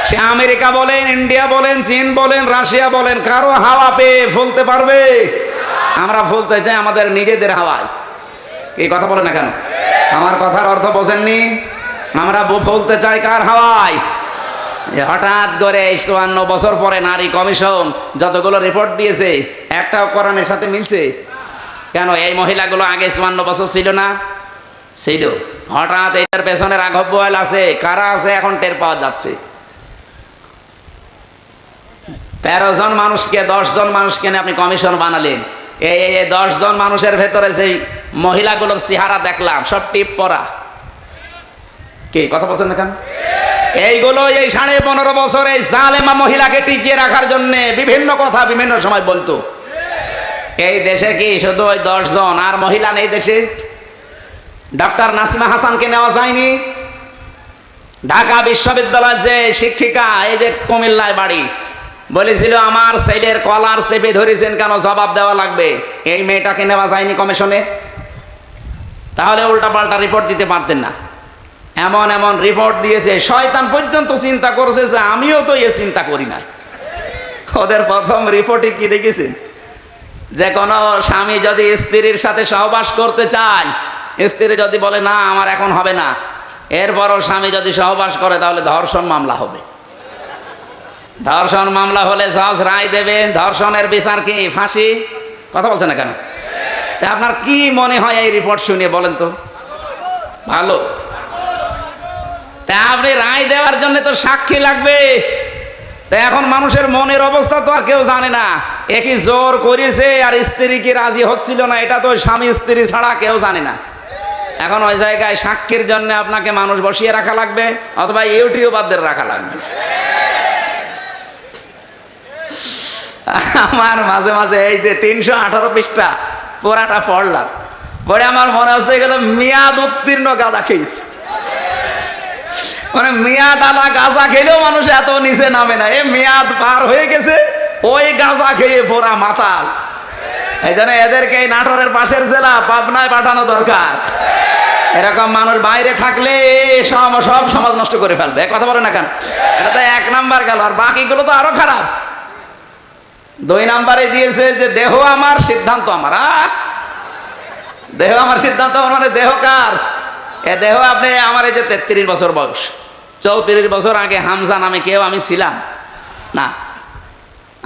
সে আমেরিকা বলেন, ইন্ডিয়া বলেন, চীন বলেন, রাশিয়া বলেন, কারো হাওয়া পেয়ে ফুলতে পারবে? আমরা ফুলতে চাই আমাদের নিজেদের হাওয়ায়। এই কথা বলে না কেন? আমার কথার অর্থ বোঝেননি? আমরা ফুলতে চাই কার হাওয়ায়? হঠাৎ করে 54 বছর পরে নারী কমিশন যতগুলো রিপোর্ট দিয়েছে, একটাও কোরআনের সাথে মিলছে কেন? এই মহিলাগুলো আগে 54 বছর ছিল না? ছিল। হঠাৎ এটার পেছনের রাঘব বোয়াল আছে, কারা আছে এখন টের পাওয়া যাচ্ছে। 13 জন মানুষকে, 10 জন মানুষকে আপনি কমিশন বানালেন। এই 10 জন মানুষের ভেতরে সেই মহিলাগুলোর চেহারা দেখলাম, সব টিপ পরা। কি কথা বলছেন না কেন? এইগুলো এই 15.5 বছর এই জালেমা মহিলাকে টিকিয়ে রাখার জন্য বিভিন্ন কথা বিভিন্ন সময় বলতো। এই দেশে কি শুধু ওই 10 জন আর মহিলা নেই দেশে? ডক্টর নাসিমা হাসানকে নেওয়া যায়নি? ঢাকা বিশ্ববিদ্যালয়ের যে শিক্ষিকা, এই যে কুমিল্লায় বাড়ি, বলেছিল আমার ছেলের কলার চেপে ধরেছেন কেন, জবাব দেওয়া লাগবে। এই মেয়েটাকে নেওয়া যায়নি কমিশনে? তাহলে উল্টাপাল্টা রিপোর্ট দিতে পারতেন না? এমন এমন রিপোর্ট দিয়েছে, শয়তান পর্যন্ত চিন্তা করছে যে আমিও তো এ চিন্তা করি না। ওদের প্রথম রিপোর্টে কি দেখেছেন? যে কোনো স্বামী যদি স্ত্রীর সাথে সহবাস করতে চায়, স্ত্রী যদি বলে না আমার এখন হবে না, এরপরও স্বামী যদি সহবাস করে তাহলে ধর্ষণ মামলা হবে। ধর্ষণ মামলা হলে জজ রায় দেবে, ধর্ষণের বিচার কি ফাঁসি? কথা বলছে না কেন? তা আপনার কি মনে হয় এই রিপোর্ট শুনে বলেন তো? ভালো। তা আপনি রায় দেওয়ার জন্য তো সাক্ষী লাগবে। তা এখন মানুষের মনের অবস্থা তো আর কেউ জানে না। একই জোর করেছে আর স্ত্রী কি রাজি হচ্ছিল না, এটা তো স্বামী স্ত্রী ছাড়া কেউ জানে না। এখন ওই জায়গায় সাক্ষীর জন্য আপনাকে মানুষ বসিয়ে রাখা লাগবে, অথবা ইউটিউবারদের রাখা লাগবে। আমার মাঝে মাঝে এই যে 318 পৃষ্ঠা পুরাটা পড়লাম, পরে আমার মনে হচ্ছে এগুলো মেয়াদ উত্তীর্ণ গাঁজা খেয়েছে। মানে মেয়াদ আলা গাঁজা খেলেও মানুষ এত নিচে নামে না, এই মেয়াদ পার হয়ে গেছে, ওই গাঁজা খেয়ে পোড়া মাতাল। এই জন্য এদেরকে এই নাটোরের পাশের জেলা পাবনায় পাঠানো দরকার। এরকম মানুষ বাইরে থাকলে সব সমাজ নষ্ট করে ফেলবে। কথা বলে না কেন? এটা তো 1 নাম্বার গেল, আর বাকিগুলো তো আরো খারাপ। 2 নাম্বারে দিয়েছে যে দেহ আমার সিদ্ধান্ত আমার। দেহ আমার সিদ্ধান্ত আমার মানে দেহ কার? এ দেহ আপনি আমার এই যে 33 বছর বয়স, 34 বছর আগে হামজা নামে কেউ আমি ছিলাম না।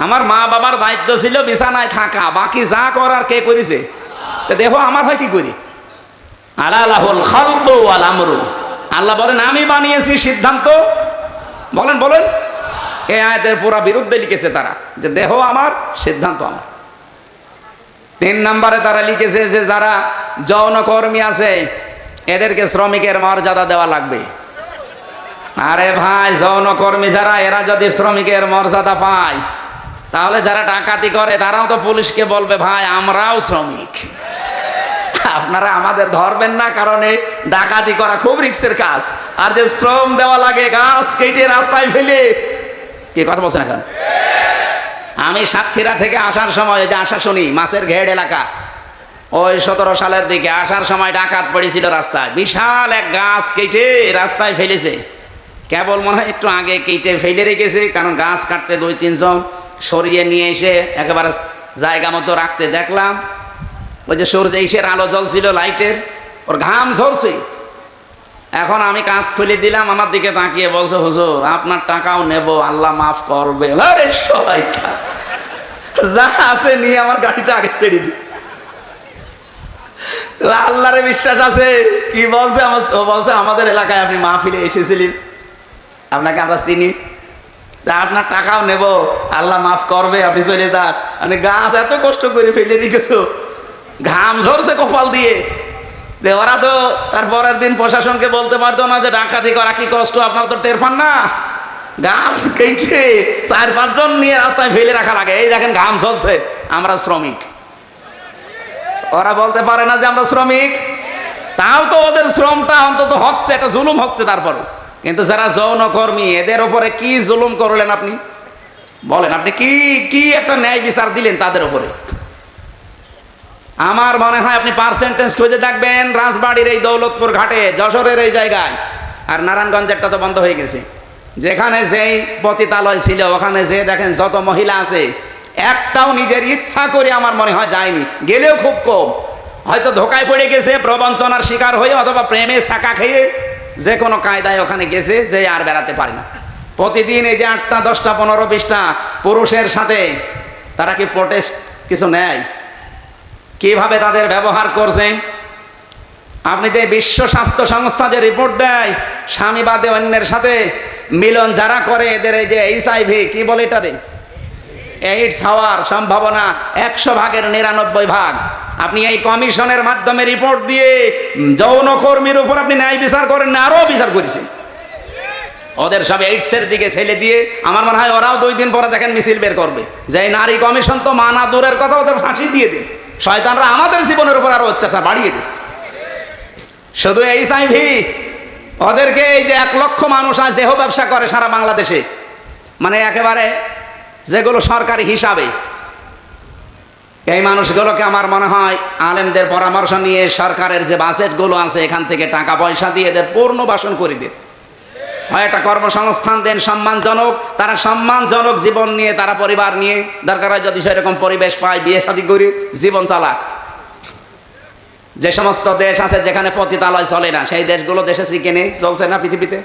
আমার মা বাবার দায়িত্ব ছিল বিছানায় থাকা, বাকি যা করার কে করেছে? দেহ আমার হয় কি করি? আলালাহুল খালকু ওয়াল আমরু। আল্লাহ বলেন আমি বানিয়েছি, সিদ্ধান্ত বলেন বলেন। এই আয়াতের পুরা বিরুদ্ধে লিখেছে তারা, যে দেহ আমার সিদ্ধান্ত আমার। 3 নাম্বারে তারা লিখেছে যে যারা যৌনকর্মী আছে এদেরকে শ্রমিকের মর্যাদা দেওয়া লাগবে। আরে ভাই, যৌনকর্মী যারা, এরা যদি শ্রমিকের মর্যাদা পায় তাহলে যারা ডাকাতি করে তারাও তো পুলিশকে বলবে ভাই আমরাও শ্রমিক, আপনারা আমাদের ধরবেন না, কারণ এই ডাকাতি করা খুব রিস্কের কাজ। আর যে শ্রম দেওয়া লাগে গাছ কেটে রাস্তায় ফেলে, কি কথা বলছেন এখন? আমি সাতক্ষীরা থেকে আসার সময়, যে আসা শুনি মাছের ঘেড় এলাকা, ওই 17 সালের দিকে আসার সময় ডাকাত পড়েছিল রাস্তায়, বিশাল এক গাছ কেটে রাস্তায় ফেলেছে। কেবল মনে হয় একটু আগে কেটে ফেলে রেখেছে, কারণ গাছ কাটতে 2-3 জন সরিয়ে নিয়ে এসে একেবারে জায়গা মতো রাখতে দেখলাম। ওই যে সূর্য ইসের আলো জ্বলছিল লাইটের, ওর ঘাম ঝরছে। এখন আমি কাজ খুলে দিলাম, আমার দিকে তাকিয়ে বলছে হুজুর আপনার টাকাও নেব, আল্লাহ মাফ করবে। আরে সবাইটা যা আছে নিয়ে আমার গাড়িটা আগে ছেড়ে দিই। আল্লাহরে বিশ্বাস আছে। কি বলছে? ও বলছে আমাদের এলাকায় আপনি মাহফিলে এসেছিলেন, আপনাকে আমরা চিনি, আপনার টাকাও নেব, আল্লাহ মাফ করবে, আপনি চলে যান। মানে গাছ এত কষ্ট করে ফেলে রেখেছো, ঘাম ঝরছে কপাল দিয়ে। ওরা তো তারপরের দিন প্রশাসনকে বলতে পারতো না যে ডাকাতি করা কি কষ্ট, আপনারা তো টের পান না? গাছ কেটে 4-5 জন নিয়ে রাস্তায় ফেলে রাখা লাগে। এই দেখেন ঘাম ঝরছে, আমরা শ্রমিক। ওরা বলতে পারে না যে আমরা শ্রমিক? তাও তো ওদের শ্রমটা অন্তত হচ্ছে, এটা জুলুম হচ্ছে তারপরও। কিন্তু যারা যৌনকর্মী এদের উপরে কি জুলুম করলেন আপনি? বলেন, আপনি কি কি একটা ন্যায় বিচার দিলেন তাদের উপরে? আমার মনে হয় আপনি পার্সেন্টেজ খুঁজে দেখবেন, রাজবাড়ির এই দৌলতপুর ঘাটে, যশোরের এই জায়গায়, আর নারায়ণগঞ্জেরটা তো বন্ধ হয়ে গেছে, যেখানে যেই পতিতালয় ছিল ওখানে যে দেখেন যত মহিলা আছে, একটাও নিজের ইচ্ছা করে আমার মনে হয় যায়নি, গেলেও খুব কম। হয়তো ধোকায় পড়ে গেছে, প্রবঞ্চনার শিকার হয়ে, অথবা প্রেমে ছাকা খেয়ে যে কোনো কায়দায় ওখানে গেছে, যে আর বেড়াতে পারে না। প্রতিদিন এই যে 8টা 10টা 15 20টা পুরুষের সাথে তারা কি প্রোটেস্ট কিছু নেয়? কিভাবে তাদের ব্যবহার করছে? আপনি যে বিশ্ব স্বাস্থ্য সংস্থা যে রিপোর্ট দেয়, স্বামী বাদে অন্যের সাথে মিলন যারা করে এদের এই যে HIV কি বলে এটারে, এইডস হওয়ার সম্ভাবনা 100 ভাগের 99 ভাগ। আপনি এই কমিশনের মাধ্যমে রিপোর্ট দিয়ে যৌনকর্মীর উপর আপনি ন্যায় বিচার করেন না, আরও বিচার করেছেন। ওদের সব এইডসের দিকে ছেলে দিয়ে, আমার মনে হয় ওরাও 2 দিন পরে দেখেন মিছিল বের করবে যে এই নারী কমিশন তো মানা দূরের কথা, ওদের ফাঁসি দিয়ে দিন। শয়তানরা আমাদের জীবনের উপর আরো অত্যাচার বাড়িয়ে দিচ্ছে। শুধু HIV, ওদেরকে এই যে 1 লক্ষ মানুষ আজ দেহ ব্যবসা করে সারা বাংলাদেশে, মানে একেবারে যেগুলো সরকারি হিসাবে, এই মানুষগুলোকে আমার মনে হয় আলেমদের পরামর্শ নিয়ে সরকারের যে বাজেটগুলো আছে এখান থেকে টাকা পয়সা দিয়ে এদের পুনর্বাসন করে দেন, হয় একটা কর্মসংস্থান দেন সম্মানজনক, তারা সম্মানজনক জীবন নিয়ে, তারা পরিবার নিয়ে, দরকার হয় যদি সেরকম পরিবেশ পায় বিয়ে শাদী করে জীবন চালাক। যে সমস্ত দেশ আছে যেখানে পতিতালয় চলে না, সেই দেশগুলো দেশে শিখে চলছে না পৃথিবীতে।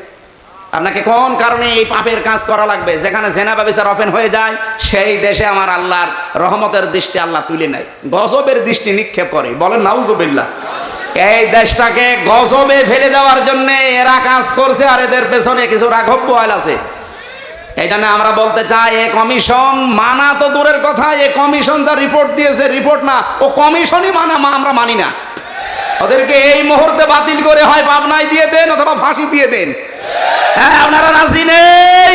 আপনাকে কোন কারণে এই পাপের কাজ করা লাগবে? যেখানে জেনা ব্যভিচার ওপেন হয়ে যায়, সেই দেশে আমার আল্লাহর রহমতের দৃষ্টি আল্লাহ তুলে নেয়, গজবের দৃষ্টি নিক্ষেপ করে। বলেন নাউজুবিল্লাহ। এই দেশটাকে গজবে ফেলে দেওয়ার জন্য এরা কাজ করছে, আর এদের পেছনে কিছু রাঘব বয়াল আছে। এই জন্য আমরা বলতে চাই, এ কমিশন মানা তো দূরের কথা, এ কমিশন যা রিপোর্ট দিয়েছে, রিপোর্ট না, ও কমিশনই আমরা মানি না। ওদেরকে এই মুহূর্তে বাতিল করে হয় পাবনায় দিয়ে দেন অথবা ফাঁসি দিয়ে দেন। হ্যাঁ, আপনারা রাজি নেই?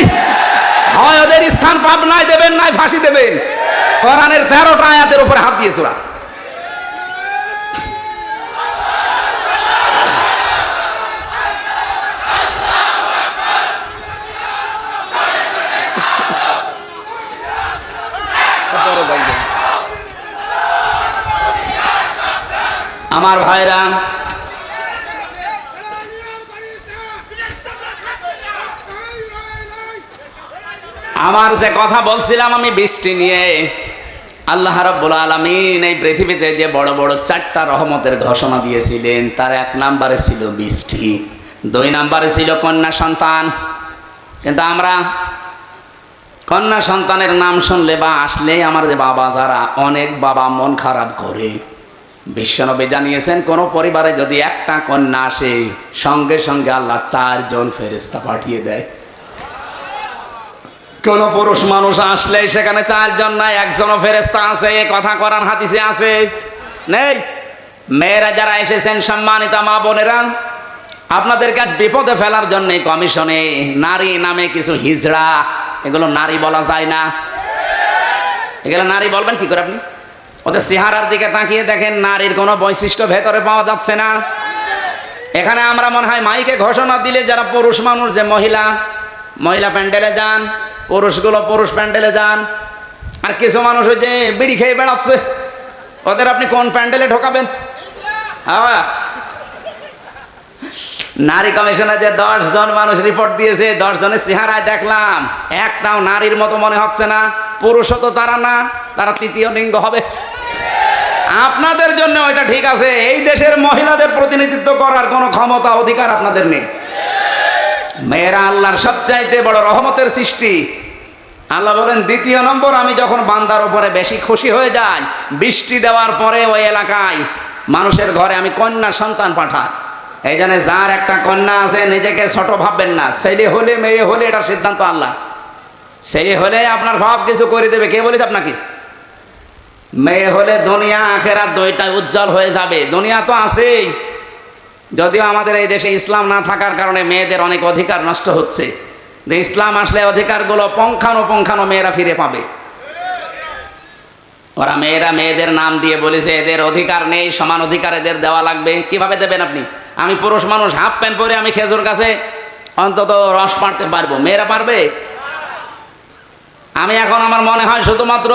হয় ওদের স্থান পাবনায় দেবেন, নয় ফাঁসি দেবেন। কোরআনের 13টা আয়াতের উপরে হাত দিয়েছে ওরা। আমার ভাইরা, আমার যে কথা বলছিলাম আমি বৃষ্টি নিয়ে, আল্লাহ রাব্বুল আলামিন এই পৃথিবীতে যে বড় বড় 4টা রহমতের ঘোষণা দিয়েছিলেন, তার 1 নম্বরে ছিল বৃষ্টি, 2 নম্বরে ছিল কন্যা সন্তান। কিন্তু আমরা কন্যা সন্তানের নাম শুনলে বা আসলেই আমাদের বাবা যারা, অনেক বাবা মন খারাপ করে। বিশ্বনবী জানিয়েছেন, কোন পরিবারে যদি একটা কন্যা আসে, সঙ্গে সঙ্গে আল্লাহ 4 জন ফেরেশতা পাঠিয়ে দেয়। কোন পুরুষ মানুষ আসলে সেখানে 4 জন নাই, 1 জনও ফেরেশতা আছে। কথা কোরআন হাদিসে আছে, নেই? মেয়েরা যারা এসেছেন, সম্মানিত মা বোনেরা, আপনাদের কাছে বিপদে ফেলার জন্য কমিশনে নারী নামে কিছু হিজড়া, এগুলো নারী বলা যায় না। এগুলো নারী বলবেন কি করে আপনি? ওদের চেহারার দিকে তাকিয়ে দেখেন, নারীর কোনো বৈশিষ্ট্য ভেতরে পাওয়া যাচ্ছে না। এখানে আমরা মনে হয় মাইকে ঘোষণা দিলে যারা পুরুষ মানুষ, যে মহিলা প্যান্ডেলে যান, পুরুষগুলো পুরুষ প্যান্ডেলে যান, আর কিছু মানুষ ওই যে বিড়ি খেয়ে বেড়াচ্ছে, ওদের আপনি কোন প্যান্ডেলে ঢোকাবেন? নারী কমিশনে যে 10 জন মানুষ রিপোর্ট দিয়েছে, 10 জনের চেহারায় দেখলাম একটাও নারীর মতো মনে হচ্ছে না। পুরুষও তো তারা না, তারা তৃতীয় লিঙ্গ হবে। আপনাদের জন্য ওইটা ঠিক আছে, এই দেশের মহিলাদের প্রতিনিধিত্ব করার কোনো ক্ষমতা অধিকার আপনাদের নেই। মেয়েরা আল্লাহর সবচাইতে বড় রহমতের সৃষ্টি। আল্লাহ বলেন, 2 নম্বর, আমি যখন বান্দার উপরে বেশি খুশি হয়ে যাই, বৃষ্টি দেওয়ার পরে ওই এলাকায় মানুষের ঘরে আমি কন্যা সন্তান পাঠাই। এই জন্য যার একটা কন্যা আছে, নিজেকে ছোট ভাববেন না। ছেলে হলে মেয়ে হলে এটা সিদ্ধান্ত আল্লাহ। ছেলে হলে আপনার সব কিছু করে দেবে, কে বলেছে আপনাকে? মেয়ে হলে দুনিয়া আখেরাত দুইটাই উজ্জ্বল হয়ে যাবে। দুনিয়া তো আছেই, যদিও আমাদের এই দেশে ইসলাম না থাকার কারণে মেয়েদের অনেক অধিকার নষ্ট হচ্ছে। যে ইসলাম আসলে অধিকারগুলো পঙ্খানো মেয়েরা ফিরে পাবে। ওরা মেয়েদের নাম দিয়ে বলেছে এদের অধিকার নেই, সমান অধিকার এদের দেওয়া লাগবে। কিভাবে দেবেন আপনি? আমি পুরুষ মানুষ, হাফ প্যান্ট পরে আমি খেজুর গাছে অন্তত রস পাড়তে পারবো, মেয়েরা পারবে? আমি এখন আমার মনে হয় শুধুমাত্র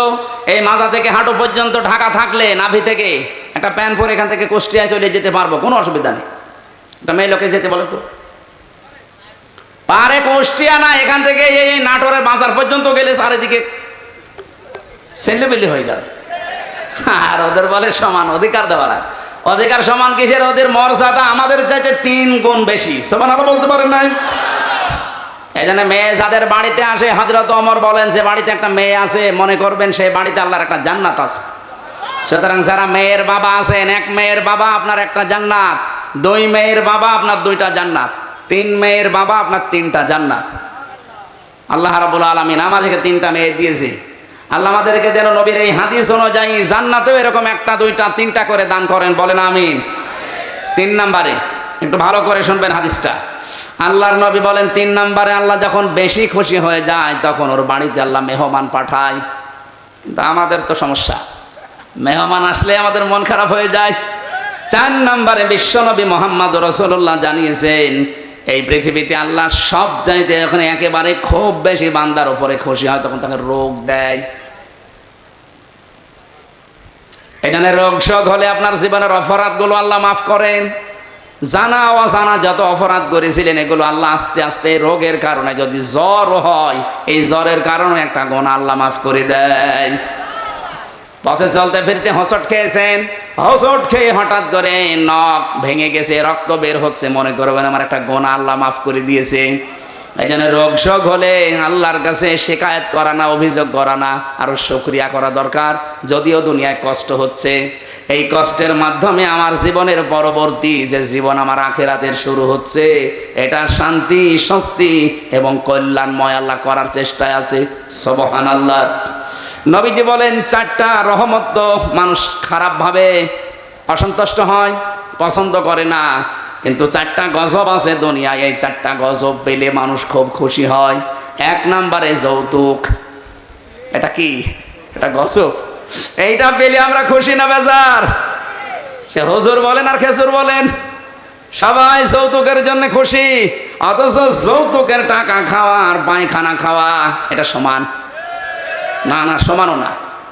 এই মাজা থেকে হাঁটু পর্যন্ত ঢাকা থাকলে, নাভি থেকে একটা প্যান্ট পরে এখান থেকে কুষ্টিয়ায় চলে যেতে পারবো, কোনো অসুবিধা নেই। একটা মেয়ে লোকে যেতে বলে তো পারে? কুষ্টিয়া না, এখান থেকে এই নাটোরের বাজার পর্যন্ত গেলে চারিদিকে সেন্ডেবেলি হয়ে যাবে। আর ওদের বলে সমান অধিকার দেওয়া লাগে। অধিকার সমান কিসের? ওদের মর্যাদা আমাদের চাইতে 3 গুণ বেশি। সুবহানাল্লাহ বলতে পারেন নাই? এই জন্য মেয়ে যাদের বাড়িতে আসে, হযরত ওমর বলেন, যে বাড়িতে একটা মেয়ে আছে, মনে করবেন সেই বাড়িতে আল্লাহর একটা জান্নাত আছে। সুতরাং যারা মেয়ের বাবা আছেন, 1 মেয়ের বাবা আপনার একটা জান্নাত, 2 মেয়ের বাবা আপনার 2টা জান্নাত, 3 মেয়ের বাবা আপনার 3টা জান্নাত। আল্লাহ রাব্বুল আলামিন আমাদেরকে 3টা মেয়ে দিয়েছে। আল্লাহ আমাদেরকে যেন নবীর এই হাদিস অনুযায়ী জান্নাতেও এরকম 1টা 2টা 3টা করে দান করেন। বলেন আমিন। 3 নম্বরে একটু ভালো করে শুনবেন হাদিসটা। আল্লাহর নবী বলেন, 3 নম্বরে আল্লাহ যখন বেশি খুশি হয়ে যায়, তখন ওর বাড়িতে আল্লাহ মেহমান পাঠায়। কিন্তু আমাদের তো সমস্যা, মেহমান আসলে আমাদের মন খারাপ হয়ে যায়। 4 নম্বরে বিশ্বনবী মুহাম্মদ রাসূলুল্লাহ জানিয়েছেন, এই পৃথিবীতে আল্লাহ সব চাইতে যখন একেবারে খুব বেশি বান্দার উপরে খুশি হয়, তখন তাকে রোগ দেয়। এখানে রোগ শোক হলে আপনার জীবনের অপরাধগুলো আল্লাহ মাফ করেন। জানা অজানা যত অপরাধ করেছিলেন, এগুলো আল্লাহ আস্তে আস্তে রোগের কারণে, যদি জ্বর হয়, এই জ্বরের কারণে একটা গুনাহ আল্লাহ মাফ করে দেয়। পথে চলতে ফিরতে হোঁচট খেয়েছেন, হোঁচট খেয়ে হঠাৎ করে নখ ভেঙে গেছে, রক্ত বের হচ্ছে, মনে করবেন আমার একটা গোনা আল্লাহ মাফ করে দিয়েছে। এই জন্য রোগ শোক হলে আল্লাহর কাছে শিকায়েত করা না, অভিযোগ করা না, আরো শুকরিয়া করা দরকার। যদিও দুনিয়ায় কষ্ট হচ্ছে, এই কষ্টের মাধ্যমে আমার জীবনের পরবর্তী যে জীবন আমার আখিরাতের শুরু হচ্ছে, এটা শান্তি, স্বস্তি এবং কল্যাণময় আল্লাহ করার চেষ্টায় আছে। সুবহানাল্লাহ। নবীজি বলেন 4টা রহমত তো মানুষ খারাপভাবে অসন্তুষ্ট হয়, পছন্দ করে না, কিন্তু 4টা গজব আছে দুনিয়ায়। এই 4টা গজব পেলে মানুষ খুব খুশি হয়। 1 নম্বরে যৌতুক। এটা কি? এটা গজব। এইটা পেলে আমরা খুশি না বেজার? সে হুজুর বলেন আর খেজুর বলেন, সবাই যৌতুকের জন্য খুশি, অথচ যৌতুকের টাকা খাওয়া আর পায়খানা খাওয়া এটা সমান না? না, সমানও না।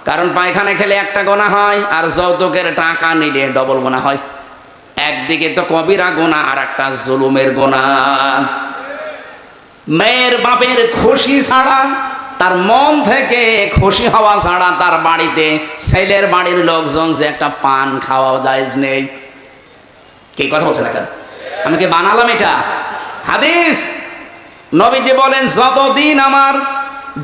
কারণ পায়খানা খেলে একটা গোনা হয়, আর যৌতুকের টাকা নিলে ডবল গোনা হয়। একদিকে তো কবিরা গোনা, আর একটা জুলুমের গোনা। মেয়ের বাপের খুশি ছাড়া, তার মন থেকে খুশি হওয়া ছাড়া তার বাড়িতে ছেলের বাড়ির লোকজন যে একটা পান খাওয়া জায়েজ নেই। কি কথা বলছেন এখন? আমি কি বানালাম এটা? হাদিস। নবীজি বলেন যতদিন আমার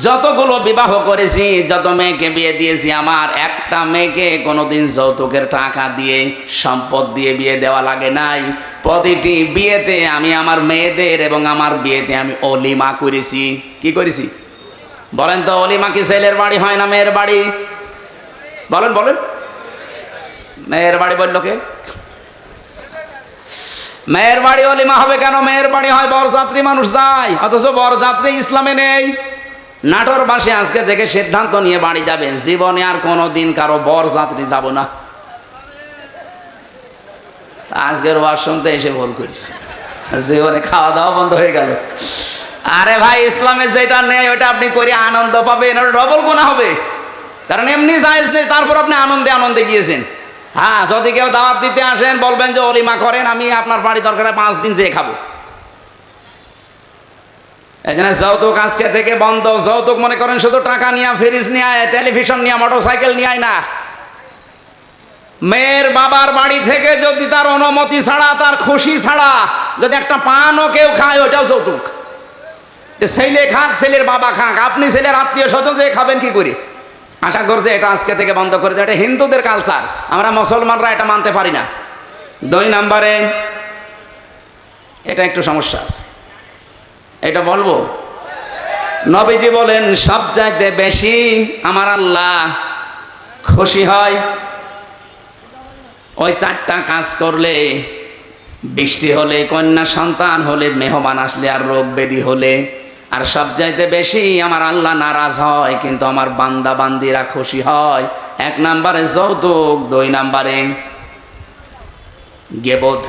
যতগুলো বিবাহ করেছি, যত মেয়েকে বিয়ে দিয়েছি, আমার একটা মেয়েকে কোনোদিন যৌতুকের টাকা দিয়ে, সম্পদ দিয়ে বিয়ে দেওয়া লাগে নাই। প্রতিটি বিয়েতে আমি আমার মেয়েদের এবং আমার বিয়েতে আমি অলিমা করেছি। কি করেছি বলেন তো? অলিমা কি ছেলের বাড়ি হয় না মেয়ের বাড়ি? বলেন বলেন। মেয়ের বাড়ি বলল কে? মেয়ের বাড়ি অলিমা হবে কেন? মেয়ের বাড়ি হয় বরযাত্রী মানুষ যায়, অথচ বরযাত্রী ইসলামে নেই। নাটোরবাসী আজকে থেকে সিদ্ধান্ত নিয়ে বাড়ি যাবেন, জীবনে আর কোনোদিন কারো বরযাত্রী যাব না। আজকের ওয়াজ শুনতে এসে ভুল করিস, জীবনে খাওয়া দাওয়া বন্ধ হয়ে গেল। আরে ভাই, ইসলামে যেটা নেই ওটা আপনি করে আনন্দ পাবেন, ওটা ডবল গুনাহ হবে। কারণ এমনি জায়েজ নেই, তারপর আপনি আনন্দে আনন্দে গিয়েছেন। হ্যাঁ, যদি কেউ দাওয়াত দিতে আসেন বলবেন যে অলিমা করেন, আমি আপনার বাড়ি দরকার 5 দিন যেয়ে খাবো। এখানে যৌতুক আজকে থেকে বন্ধ। যৌতুক মনে করেন শুধু টাকা নিয়ে, ফ্রিজ নিয়ে, টেলিভিশন নিয়ে, মোটরসাইকেল নিয়ে না। মেয়ের বাবার বাড়ি থেকে যদি তার অনুমতি ছাড়া, তার খুশি ছাড়া যদি একটা পানও কেউ খায়, ওইটাও যৌতুক। ছেলে খাক, ছেলের বাবা খাক, আপনি ছেলের আত্মীয় স্বজন যে খাবেন কি করে? আশা করছে এটা আজকে থেকে বন্ধ করে দেয়। এটা হিন্দুদের কালচার, আমরা মুসলমানরা এটা মানতে পারি না। 2 নম্বরে এটা একটু সমস্যা আছে, এটা বলবো। নবীজি বলেন সবচাইতে বেশি আমার আল্লাহ খুশি হয় ওই 4টা কাজ করলে। বৃষ্টি হলে, কন্যা সন্তান হলে, মেহমান আসলে, আর রোগ ব্যাধি হলে। আর সবচাইতে বেশি আমার আল্লাহ নারাজ হয়, কিন্তু আমার বান্দা বান্দিরা খুশি হয়। 1 নম্বরে যৌতুক, 2 নম্বরে গীবত।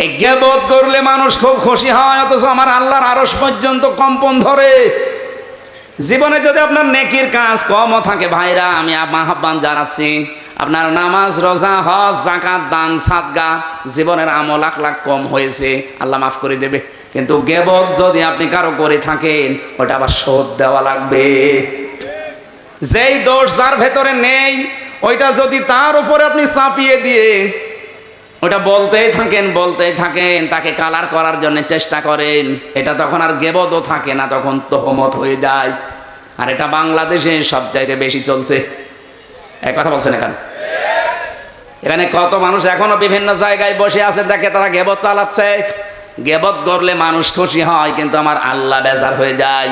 এই গীবত করলে মানুষ খুব খুশি হয়, অথচ আমার আল্লাহর আরশ পর্যন্ত কম্পন ধরে। জীবনে যদি আপনার নেকির কাজ কমও থাকে, ভাইরা আমি আহ্বান জানাচ্ছি, আপনার নামাজ, রোজা, হজ, যাকাত, দান, সাদগা, জীবনের আমল আখলাক কম হয়েছে, আল্লাহ মাফ করে দেবে। কিন্তু গীবত যদি আপনি কারো করে থাকেন, ওটা আবার শোধ দেওয়া লাগবে। যেই দোষ যার ভেতরে নেই, ওইটা যদি তার উপরে আপনি চাপিয়ে দিয়ে ওটা বলতেই থাকেন, তাকে কালার করার জন্য চেষ্টা করেন, এটা তখন আর গীবতও থাকে না, তখন তোহমত হয়ে যায়। আর এটা বাংলাদেশে সবচাইতে বেশি চলছে। এক কথা বলছেন এখানে কত মানুষ এখনো বিভিন্ন জায়গায় বসে আছে, দেখে তারা গীবত চালাচ্ছে। গীবত করলে মানুষ খুশি হয়, কিন্তু আমার আল্লাহ বেজার হয়ে যায়।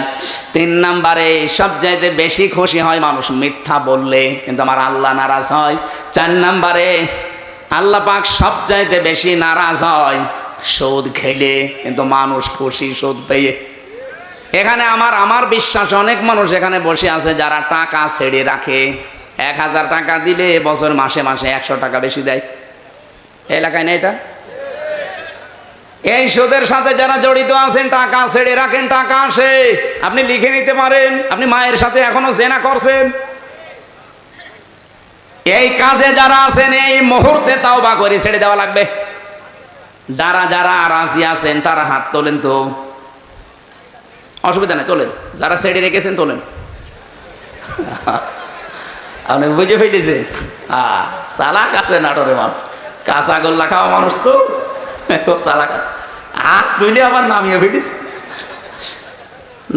3 নম্বরে সবচাইতে বেশি খুশি হয় মানুষ মিথ্যা বললে, কিন্তু আমার আল্লাহ নারাজ হয়। 4 নম্বরে আল্লাহ পাক সবচাইতে বেশি নারাজ হয় সুদ খেলে, কিন্তু মানুষ খুশি সুদ পেয়ে। এখানে আমার বিশ্বাস অনেক মানুষ এখানে বসে আছে যারা টাকা ছেড়ে রাখে। 1000 টাকা দিলে বছর মাসে মাসে 100 টাকা বেশি দেয়। এলাকায় নেই এটা? এই সুদের সাথে যারা জড়িত আছেন, টাকা ছেড়ে রাখেন, টাকা আসে, আপনি লিখে নিতে পারেন। আপনি মায়ের সাথে এখনো জেনা করছেন। এই কাজে যারা আছেন, এই মুহূর্তে তাওবা করে ছেড়ে দেওয়া লাগবে। যারা যারা রাজি আছেন তারা হাত তোলেন তো, অসুবিধা নেই, তোলেন। যারা ছেড়ে রেখেছেন তোলেন। আপনি বুঝে ফেলেছে চালাক আছে নাটোরে মানুষ, কাঁচা গোল্লা খাওয়া মানুষ তো খুব চালাক আছে, হাত তুলে আবার নামিয়ে ফেলেছে।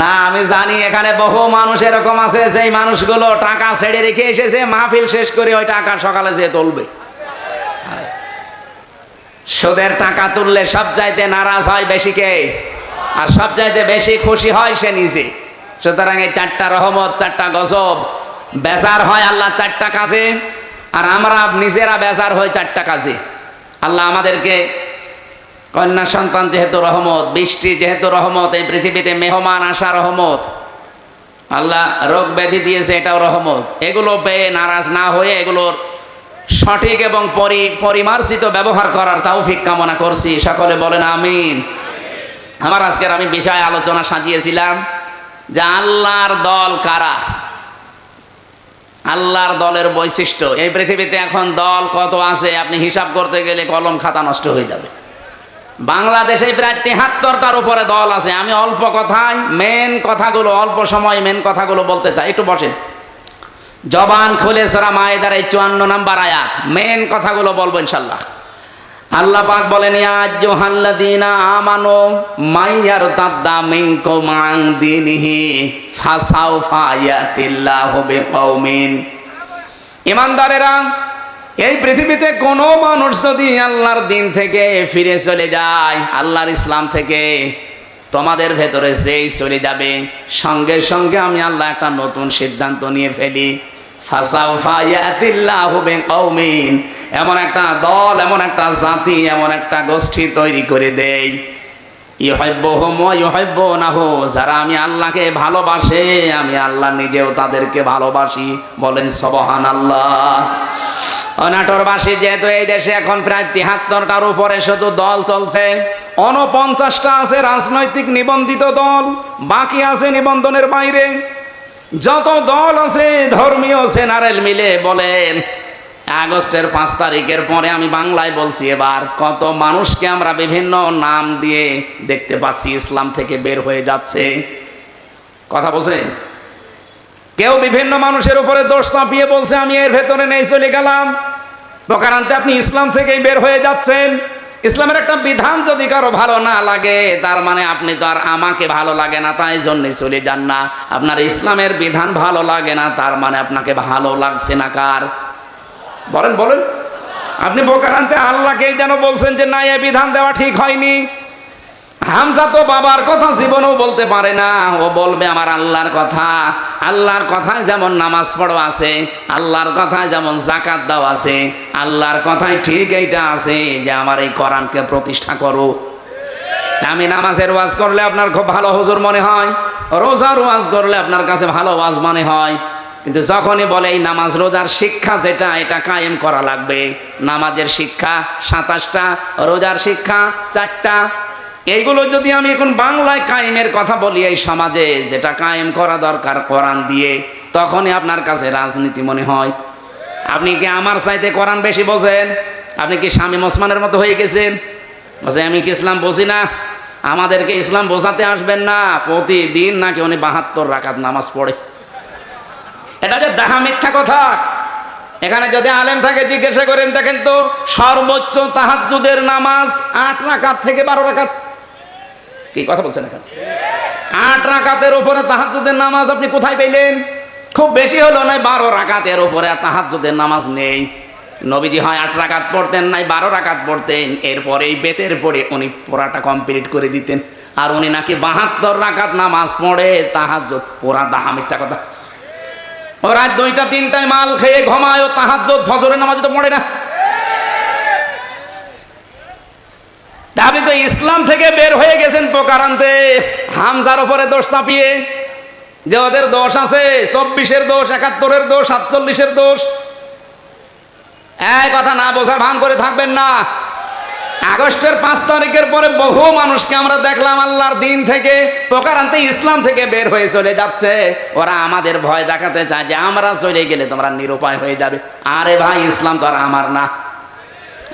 না আমি জানি এখানে বহু মানুষ এরকম আছে, সেই মানুষগুলো টাকা ছেড়ে রেখে এসেছে, মাহফিল শেষ করে ওই টাকা সকালে যেয়ে তুলবে। সুদের টাকা তুললে সব চাইতে নারাজ হয় বেশি কে, আর সব চাইতে বেশি খুশি হয় সে নিজে। সুতরাং এই 4টা রহমত, 4টা গজব, বেজার হয় আল্লাহ 4টা কাজে, আর আমরা নিজেরা বেজার হই 4টা কাজে। আল্লাহ আমাদেরকে কন্যা সন্তান যেহেতু রহমত, বৃষ্টি যেহেতু রহমত, এই পৃথিবীতে মেহমান আসা রহমত, আল্লাহ রোগ ব্যাধি দিয়েছে এটাও রহমত। এগুলো পেয়ে নারাজ না হয়ে এগুলোর সঠিক এবং পরিমার্জিত ব্যবহার করার তৌফিক কামনা করছি। সকলে বলেন আমিন। আমার আজকের আমি বিষয় আলোচনা সাজিয়েছিলাম যে আল্লাহর দল কারা, আল্লাহর দলের বৈশিষ্ট্য। এই পৃথিবীতে এখন দল কত আছে আপনি হিসাব করতে গেলে কলম খাতা নষ্ট হয়ে যাবে। বাংলাদেশে প্রায় 73টার উপরে দল আছে। আমি অল্প কথায় মেন কথাগুলো, অল্প সময় মেন কথাগুলো বলতে চাই। একটু বসেন, জবান খুলে সূরা মায়েদার এই 54 নম্বর আয়াত, মেন কথাগুলো বলবো ইনশাআল্লাহ। আল্লাহ পাক বলেন, ইয়া আইয়ুহাল্লাযীনা আমানু মাইয়ারতাদ্দা মিনকুম আন দীনিহি ফাসাউফা ইয়াতিল্লাহু বিকওমিন। ঈমানদারেরা, এই পৃথিবীতে কোনো মানুষ যদি আল্লাহর দিন থেকে ফিরে চলে যায়, আল্লাহর ইসলাম থেকে, তোমাদের ভেতরে যেই চলে যাবে, সঙ্গে সঙ্গে আমি আল্লাহ একটা নতুন সিদ্ধান্ত নিয়ে ফেলি। ফাসাউফা ইয়াতিল্লাহু বিকওমিন, এমন একটা দল, এমন একটা জাতি, এমন একটা গোষ্ঠী তৈরি করে দেই, ইউহিব্বুহুম ওয়া ইউহিব্বুনাহু, যারা আমি আল্লাহকে ভালোবাসে, আমি আল্লাহ নিজেও তাদেরকে ভালোবাসি। বলেন সুবহানাল্লাহ। নাটোরবাসী যেহেতু এই দেশে এখন প্রায় 73টার উপরে শুধু দল চলছে, 49টা আছে রাজনৈতিক নিবন্ধিত দল, বাকি আছে নিবন্ধনের বাইরে। যত দল আছে ধর্মীয় জেনারেল মিলে বলেন, আগস্টের 5 তারিখের পরে আমি বাংলায় বলছি, এবার কত মানুষকে আমরা বিভিন্ন নাম দিয়ে দেখতে পাচ্ছি ইসলাম থেকে বের হয়ে যাচ্ছে। কথা বলছেন? কেউ বিভিন্ন মানুষের উপরে দোষ চাপিয়ে বলছে আমি এর ভেতরে নেই, চলে গেলাম। প্রকারান্তে আপনি ইসলাম থেকেই বের হয়ে যাচ্ছেন। ইসলামের একটা বিধান যদি কারো ভালো না লাগে, তার মানে আপনি তো আর আমাকে ভালো লাগে না তাই জন্যে চলে যান না। আপনার ইসলামের বিধান ভালো লাগে না, তার মানে আপনাকে ভালো লাগছে না কার? বলেন বলেন। আপনি প্রকারান্তে আল্লাহকেই যেন বলছেন যে না, এই বিধান দেওয়া ঠিক হয়নি। হামজা তো বাবার কথা জীবনেও বলতে পারে না, ও বলবে আমার আল্লাহর কথা। আল্লাহর কথায় যেমন নামাজ পড়ো আছে, আল্লাহর কথায় যেমন যাকাত দাও আছে, আল্লাহর কথায় ঠিক এইটা আছে যে আমার এই কোরআনকে প্রতিষ্ঠা করো। আমি নামাজের ওয়াজ করলে আপনার খুব ভালো হুজুর মনে হয়, রোজার ওয়াজ করলে আপনার কাছে ভালো ওয়াজ মনে হয়, কিন্তু যখনই বলে এই নামাজ রোজার শিক্ষা যেটা, এটা কায়েম করা লাগবে। নামাজের শিক্ষা 27টা, রোজার শিক্ষা 4টা। এইগুলো যদি আমি এখন বাংলায় কায়েমের কথা বলি এই সমাজে, যেটা কায়েম করা দরকার কোরআন দিয়ে, তখনই আপনার কাছে রাজনীতি মনে হয়। আপনি কি আমার চাইতে কোরআন বেশি বোঝেন? আপনি কি শামীম ওসমানের মতো হয়ে গেছেন? বলছে আমি কি ইসলাম বুঝি না? আমাদেরকে ইসলাম বোঝাতে আসবেন না। প্রতিদিন নাকি উনি 72 রাকাত নামাজ পড়ে। এটা যে দেখা মিথ্যা কথা। এখানে যদি আলেম থাকে জিজ্ঞাসা করেন, দেখেন তো সর্বোচ্চ তাহাজ্জুদের নামাজ 8 রাকাত থেকে 12 রাকাত। কি কথা বলছেন? এখানে 8 রাকাতের উপরে তাহাজ্জুদের নামাজ আপনি কোথায় পেলেন? খুব বেশি হলো না 12 রাকাতের উপরে তাহাজ্জুদের নামাজ নেই। নবীজি হয় 8 রাকাত পড়তেন, নাই 12 রাকাত পড়তেন। এরপরে এই বেতের পড়ে উনি পড়াটা কমপ্লিট করে দিতেন। আর উনি নাকি 72 রাকাত নামাজ পড়ে তাহাজ্জুদ। ওরা দাহা মিথ্যা কথা। ওরা 2টা 3টায় মাল খেয়ে ঘুমায়, ও তাহাজ্জুদ ফজরের নামাজ তো পড়ে না। আপনি তো ইসলাম থেকে বের হয়ে গেছেন প্রকারান্তে হামজার উপরে দোষ চাপিয়ে, যে ওদের দোষ আছে 24-এর দোষ, 71-এর দোষ, 47-এর দোষ। এই কথা না বোঝার ভান করে থাকবেন না। আগস্টের 5 তারিখের পরে বহু মানুষকে আমরা দেখলাম আল্লাহর দিন থেকে প্রকারান্তে ইসলাম থেকে বের হয়ে চলে যাচ্ছে। ওরা আমাদের ভয় দেখাতে চায় যে আমরা চলে গেলে তোমরা নিরুপায় হয়ে যাবে। আরে ভাই, ইসলাম তো আর আমার না,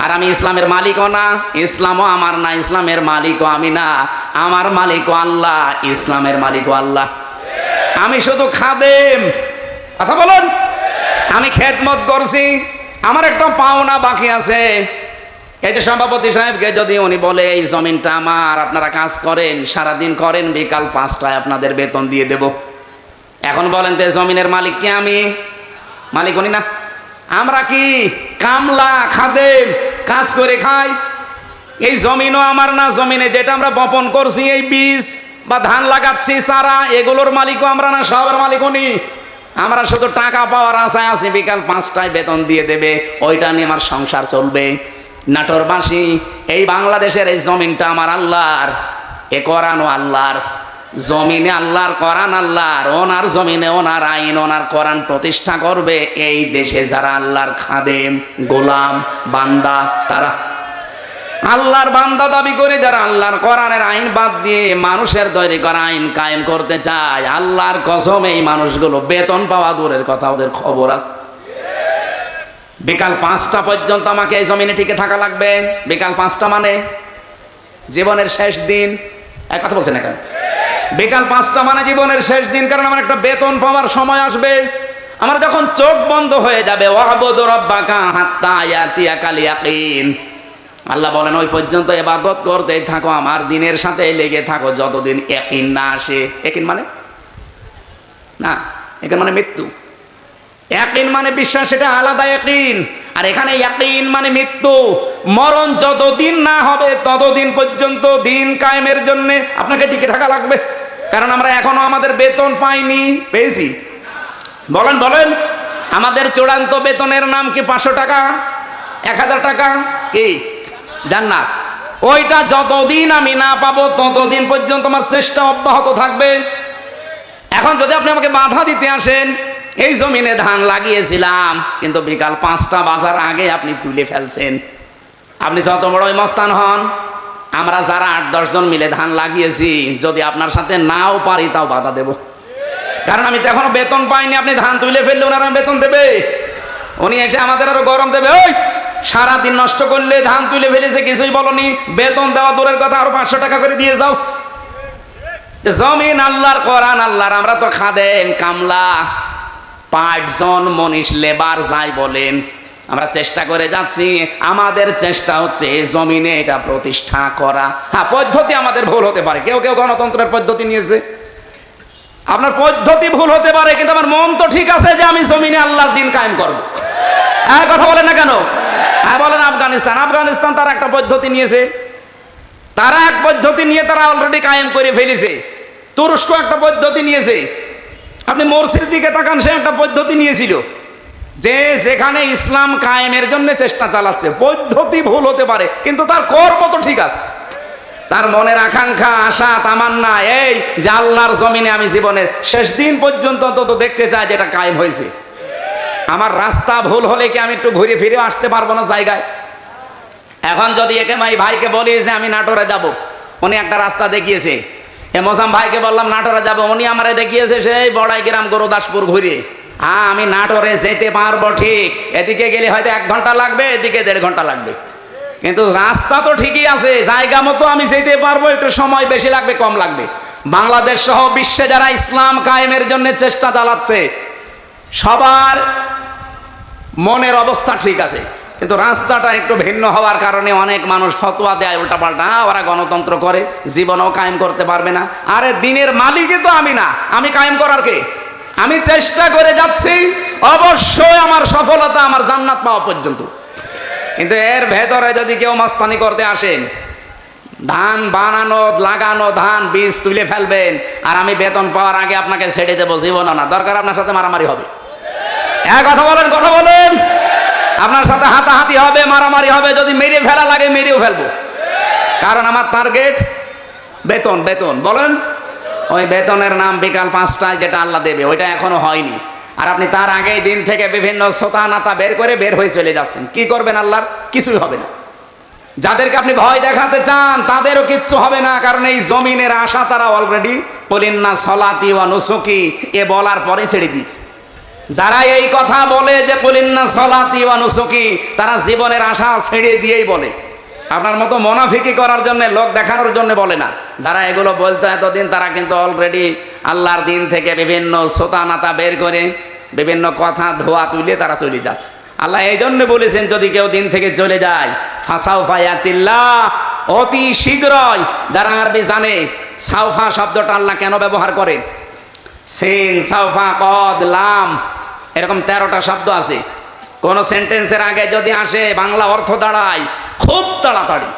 আর আমি ইসলামের মালিকও না, ইসলামও আমার না, ইসলামের মালিকও আমি না। আমার মালিকও আল্লাহ, ইসলামের মালিকও আল্লাহ। আমি শুধু খাদেম। কথা বলুন। আমি খেদমত করছি, আমার একটা পাওনা বাকি আছে। এই যে সভাপতি সাহেবকে যদি উনি বলে এই জমিনটা আমার, আপনারা কাজ করেন, সারাদিন করেন, বিকাল 5টায় আপনাদের বেতন দিয়ে দেব। এখন বলেন তো জমিনের মালিক কি আমি? মালিক উনি না, আমরা কি কামলা খাদেম, কাজ করে খাই। এই জমিনও আমার না, জমিনে যেটা আমরা বপন করছি, এই বীজ বা ধান লাগাচ্ছি, চারা, এগুলোর মালিকও আমরা না, সবার মালিক উনি। আমরা শুধু টাকা পাওয়ার আশায় আছি, বিকাল 5টায় বেতন দিয়ে দেবে, ওইটা নিয়ে আমার সংসার চলবে। নাটোরবাসী, এই বাংলাদেশের এই জমিনটা আমার আল্লাহর, এ কোরআনও আল্লাহর, জমিনে আল্লাহর, কোরআন আল্লাহর। ওনার জমিনে ওনার আইন, ওনার কোরআন প্রতিষ্ঠা করবে এই দেশে যারা আল্লাহর খাদেম, গোলাম, বান্দা, তারা আল্লাহর বান্দা দাবি করে, যারা আল্লাহর কোরআনের আইন বাদ দিয়ে মানুষের তৈরি করা আইন কায়েম করতে চায়, আল্লাহর কসম এই মানুষগুলো বেতন পাওয়া দূরের কথা, ওদের খবর আছে। বিকাল 5টা পর্যন্ত আমাকে এই জমিনে টিকে থাকা লাগবে। বিকাল 5টা মানে জীবনের শেষ দিন। এক কথা বলছেন না কেন? বিকাল 5টা মানে জীবনের শেষ দিন, কারণ আমার একটা বেতন পাওয়ার সময় আসবে। আমার যখন চোখ বন্ধ হয়ে যাবে, ওয়াবুদু রাব্বাকা হাত্তা ইয়াতিয়াকাল ইয়াকিন, আল্লাহ বলেন ওই পর্যন্ত ইবাদত করতেই থাকো, আমার দিনের সাথে লেগে থাকো, যতদিন ইয়াকিন না আসে। ইয়াকিন মানে না, ইয়াকিন মানে মৃত্যু। ইয়াকিন মানে বিশ্বাস, সেটা আলাদা ইয়াকিন। আর এখানে ইয়াকিন মানে মৃত্যু, মরণ যতদিন না হবে ততদিন পর্যন্ত দিন কায়েমের জন্য আপনাকে টিকে থাকা লাগবে। কারণ আমরা এখনো আমাদের বেতন পাইনি। পেয়েছি? বলেন বলেন। আমাদের চূড়ান্ত বেতনের নাম কি? 500 টাকা, 1000 টাকা, কি জান্নাত। ওইটা যতদিন আমি না পাবো ততদিন পর্যন্ত আমার চেষ্টা অব্যাহত থাকবে। এখন যদি আপনি আমাকে বাধা দিতে আসেন, এই জমিনে ধান লাগিয়েছিলাম, কিন্তু বিকাল 5টা বাজার আগে আপনি তুলে ফেলছেন, আপনি যত বড়ই মস্তান হন, আমরা যারা 8-10 জন মিলে ধান লাগিয়েছি, যদি আপনার সাথে নাও পারি তাও বাধা দেব। কারণ আমি তো এখনো বেতন পাইনি। আপনি ধান তুলে ফেললে ওনারা বেতন দেবে, উনি এসে আমাদের আরো গরম দেবে। ওই সারাদিন নষ্ট করলে, ধান তুলে ফেলেছে, কিছুই বলনি, বেতন দেওয়া দূরের কথা, আরো 500 টাকা করে দিয়ে যাও। জমিন আল্লাহর, কোরআন আল্লাহর, আমরা তো খাদেম, কামলা, 5 জন মনীষ, লেবার যাই বলেন, আমরা চেষ্টা করে যাচ্ছি। আমাদের চেষ্টা হচ্ছে এই জমিনে এটা প্রতিষ্ঠা করা। হ্যাঁ, পদ্ধতি আমাদের ভুল হতে পারে, কেউ কেউ গণতন্ত্রের পদ্ধতি নিয়েছে, আপনার পদ্ধতি ভুল হতে পারে, কিন্তু আমার মন তো ঠিক আছে যে আমি জমিনে আল্লাহর দিন কায়েম করব। হ্যাঁ, কথা বলেন না কেন? হ্যাঁ বলেন। আফগানিস্তান, আফগানিস্তান তারা একটা পদ্ধতি নিয়েছে, তারা এক পদ্ধতি নিয়ে তারা অলরেডি কায়েম করে ফেলেছে। তুরস্ক একটা পদ্ধতি নিয়েছে, আপনি মোরসির দিকে তাকান, সে একটা পদ্ধতি নিয়েছিল, যে যেখানে ইসলাম কায়েমের জন্য চেষ্টা চালাচ্ছে। পদ্ধতি ভুল হতে পারে, কিন্তু তার কর্ম তো ঠিক আছে। তার মনের আকাঙ্ক্ষা, আশা, তামান্না এই যে আল্লাহর জমিনে আমি জীবনের শেষ দিন পর্যন্ত অন্তত দেখতে চাই যেটা কায়েম হয়েছে। আমার রাস্তা ভুল হলে কি আমি একটু ঘুরে ফিরে আসতে পারবো না জায়গায়? এখন যদি একে ভাইকে বলি যে আমি নাটোরে যাব, উনি একটা রাস্তা দেখিয়েছে, মোজাম ভাইকে বললাম নাটোরে যাব, উনি আমারে দেখিয়েছে সেই বড়াই গ্রাম, গুরুদাসপুর ঘুরে। হ্যাঁ, আমি নাটোরে যেতে পারবো ঠিক, এদিকে গেলে হয়তো 1 ঘন্টা লাগবে, এদিকে 1.5 ঘন্টা লাগবে, কিন্তু রাস্তা তো ঠিকই আছে, জায়গা মতো আমি যেতে পারবো। একটু সময় বেশি লাগবে, কম লাগবে। বাংলাদেশ সহ বিশ্বে যারা ইসলাম কায়েমের জন্য চেষ্টা চালাচ্ছে, সবার মনের অবস্থা ঠিক আছে, কিন্তু রাস্তাটা একটু ভিন্ন হওয়ার কারণে অনেক মানুষ ফতোয়া দেয় উল্টাপাল্টা, ওরা গণতন্ত্র করে, জীবনেও কায়েম করতে পারবে না। আরে দিনের মালিকই তো আমি না, আমি কায়েম করার কে? আমি চেষ্টা করে যাচ্ছি, অবশ্যই আমার সফলতা আমার জান্নাত পাওয়া পর্যন্ত। কিন্তু এর ভেতরে যদি কেউ মাস্তানি করতে আসেন, ধান বানানো, লাগানো, ধান বীজ তুলে ফেলবেন, আর আমি বেতন পাওয়ার আগে আপনাকে ছেড়ে দেবো, জীবনও না, দরকার আপনার সাথে মারামারি হবে। কথা বলেন, কথা বলেন। আপনার সাথে হাতাহাতি হবে, মারামারি হবে, যদি মেরে ফেলা লাগে মেরেও ফেলবো, কারণ আমার টার্গেট বেতন। বেতন বলেন, ওই বেতনের নাম বিকাল 5টায় যেটা আল্লাহ দেবে, ওইটা এখনো হয়নি। আর আপনি তার আগেই দিন থেকে বিভিন্ন সোতা নাতা বের হয়ে চলে যাচ্ছেন। কি করবেন? আল্লাহর কিছুই হবে না। যাদেরকে আপনি ভয় দেখাতে চান তাদেরও কিচ্ছু হবে না, কারণ এই জমিনের আশা তারা অলরেডি বলিন্না সলাতি ওয়া নুসুকি এ বলার পরে ছেড়ে দিয়েছে। যারা এই কথা বলে যে বলিন্না সলাতি ওয়া নুসুকি, তারা জীবনের আশা ছেড়ে দিয়েই বলে। আপনার মতো মুনাফিকি করার জন্য, লোক দেখানোর জন্য বলে না। যারা এগুলো বলতো এতদিন, তারা কিন্তু অলরেডি আল্লাহর দিন থেকে বিভিন্ন সোতা নাতা বের করে বিভিন্ন কথা ধোয়া তুলে তারা চলে যাচ্ছে। আল্লাহ এই জন্য বলেছেন যদি কেউ দিন থেকে চলে যায় ফাসাউফা ইয়াতিল্লাহ, অতি শীঘ্রই। যারা আরবি জানে সাউফা শব্দটা আল্লাহ কেন ব্যবহার করে, সিন সাউফা কদ লাম এরকম 13টা শব্দ আছে। কোন সেন্টেন্সের আগে যদি আসে বাংলা অর্থ দাঁড়ায় খুব তাড়াতাড়ি।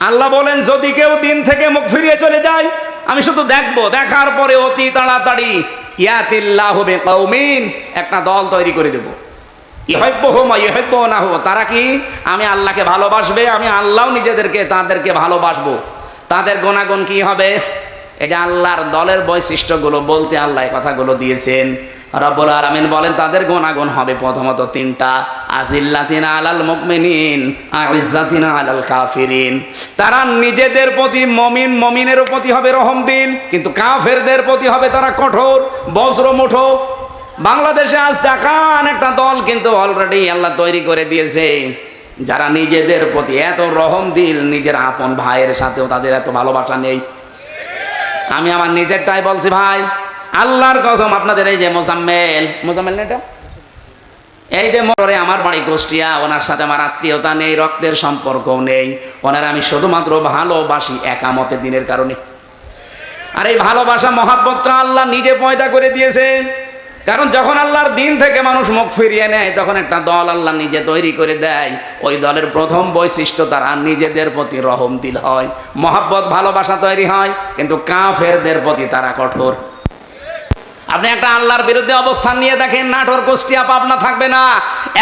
আল্লাহ বলেন যদি কেউ দিন থেকে মুখ ফিরিয়ে চলে যায় আমি শুধু দেখবো, দেখার পরে অতি তাড়াতাড়ি ইয়াতিল্লাহু বিকাউমিন, একটা দল তৈরি করে দেব। ইউহিব্বুহুম ওয়া ইউহিব্বুনাহু, তারা কি আমি আল্লাহকে ভালোবাসবে, আমি আল্লাহও নিজেদেরকে তাদেরকে ভালোবাসবো। তাদের গুণাগুণ কি হবে? এই যে আল্লাহর দলের বৈশিষ্ট্যগুলো বলতে আল্লাহ এই কথাগুলো দিয়েছেন। রব্বুল আলামিন বলেন তাদের গুণাগুণ হবে প্রথমত 3টা, আজিল্লাতিনা আলাল মুমিনিন আইজ্জাতিনা আলাল কাফিরিন। তারা নিজেদের প্রতি মুমিনের প্রতি হবে রহমদিল, কিন্তু কাফেরদের প্রতি হবে তারা কঠোর বজ্রমুঠো। বাংলাদেশে আজ দেখান একটা দল কিন্তু অলরেডি আল্লাহ তৈরি করে দিয়েছে, যারা নিজেদের প্রতি এত রহমদিল, নিজের আপন ভাইয়ের সাথেও তাদের এত ভালোবাসা নেই। আমি আমার নিজেরটাই বলছি ভাই, আল্লাহর কসম। আপনাদের এই যে মোজাম্মেল না এটা, এই যে মোটরে আমার বাড়ি কুষ্টিয়া, ওনার সাথে আমার আত্মীয়তা নেই, রক্তের সম্পর্কও নেই। ওনার আমি শুধুমাত্র ভালোবাসি একামতে দিনের কারণে। আর এই ভালোবাসা মহাব্বতটা আল্লাহ নিজে পয়দা করে দিয়েছে। কারণ যখন আল্লাহর দিন থেকে মানুষ মুখ ফিরিয়ে নেয় তখন একটা দল আল্লাহ নিজে তৈরি করে দেয়। ওই দলের প্রথম বৈশিষ্ট্য তারা নিজেদের প্রতি রহমদিল হয়, মহাব্বত ভালোবাসা তৈরি হয়, কিন্তু কাফেরদের প্রতি তারা কঠোর। আপনি একটা আল্লাহর বিরুদ্ধে অবস্থান নিয়ে দেখেন, নাটোর কুষ্টিয়া পাবনা থাকবে না।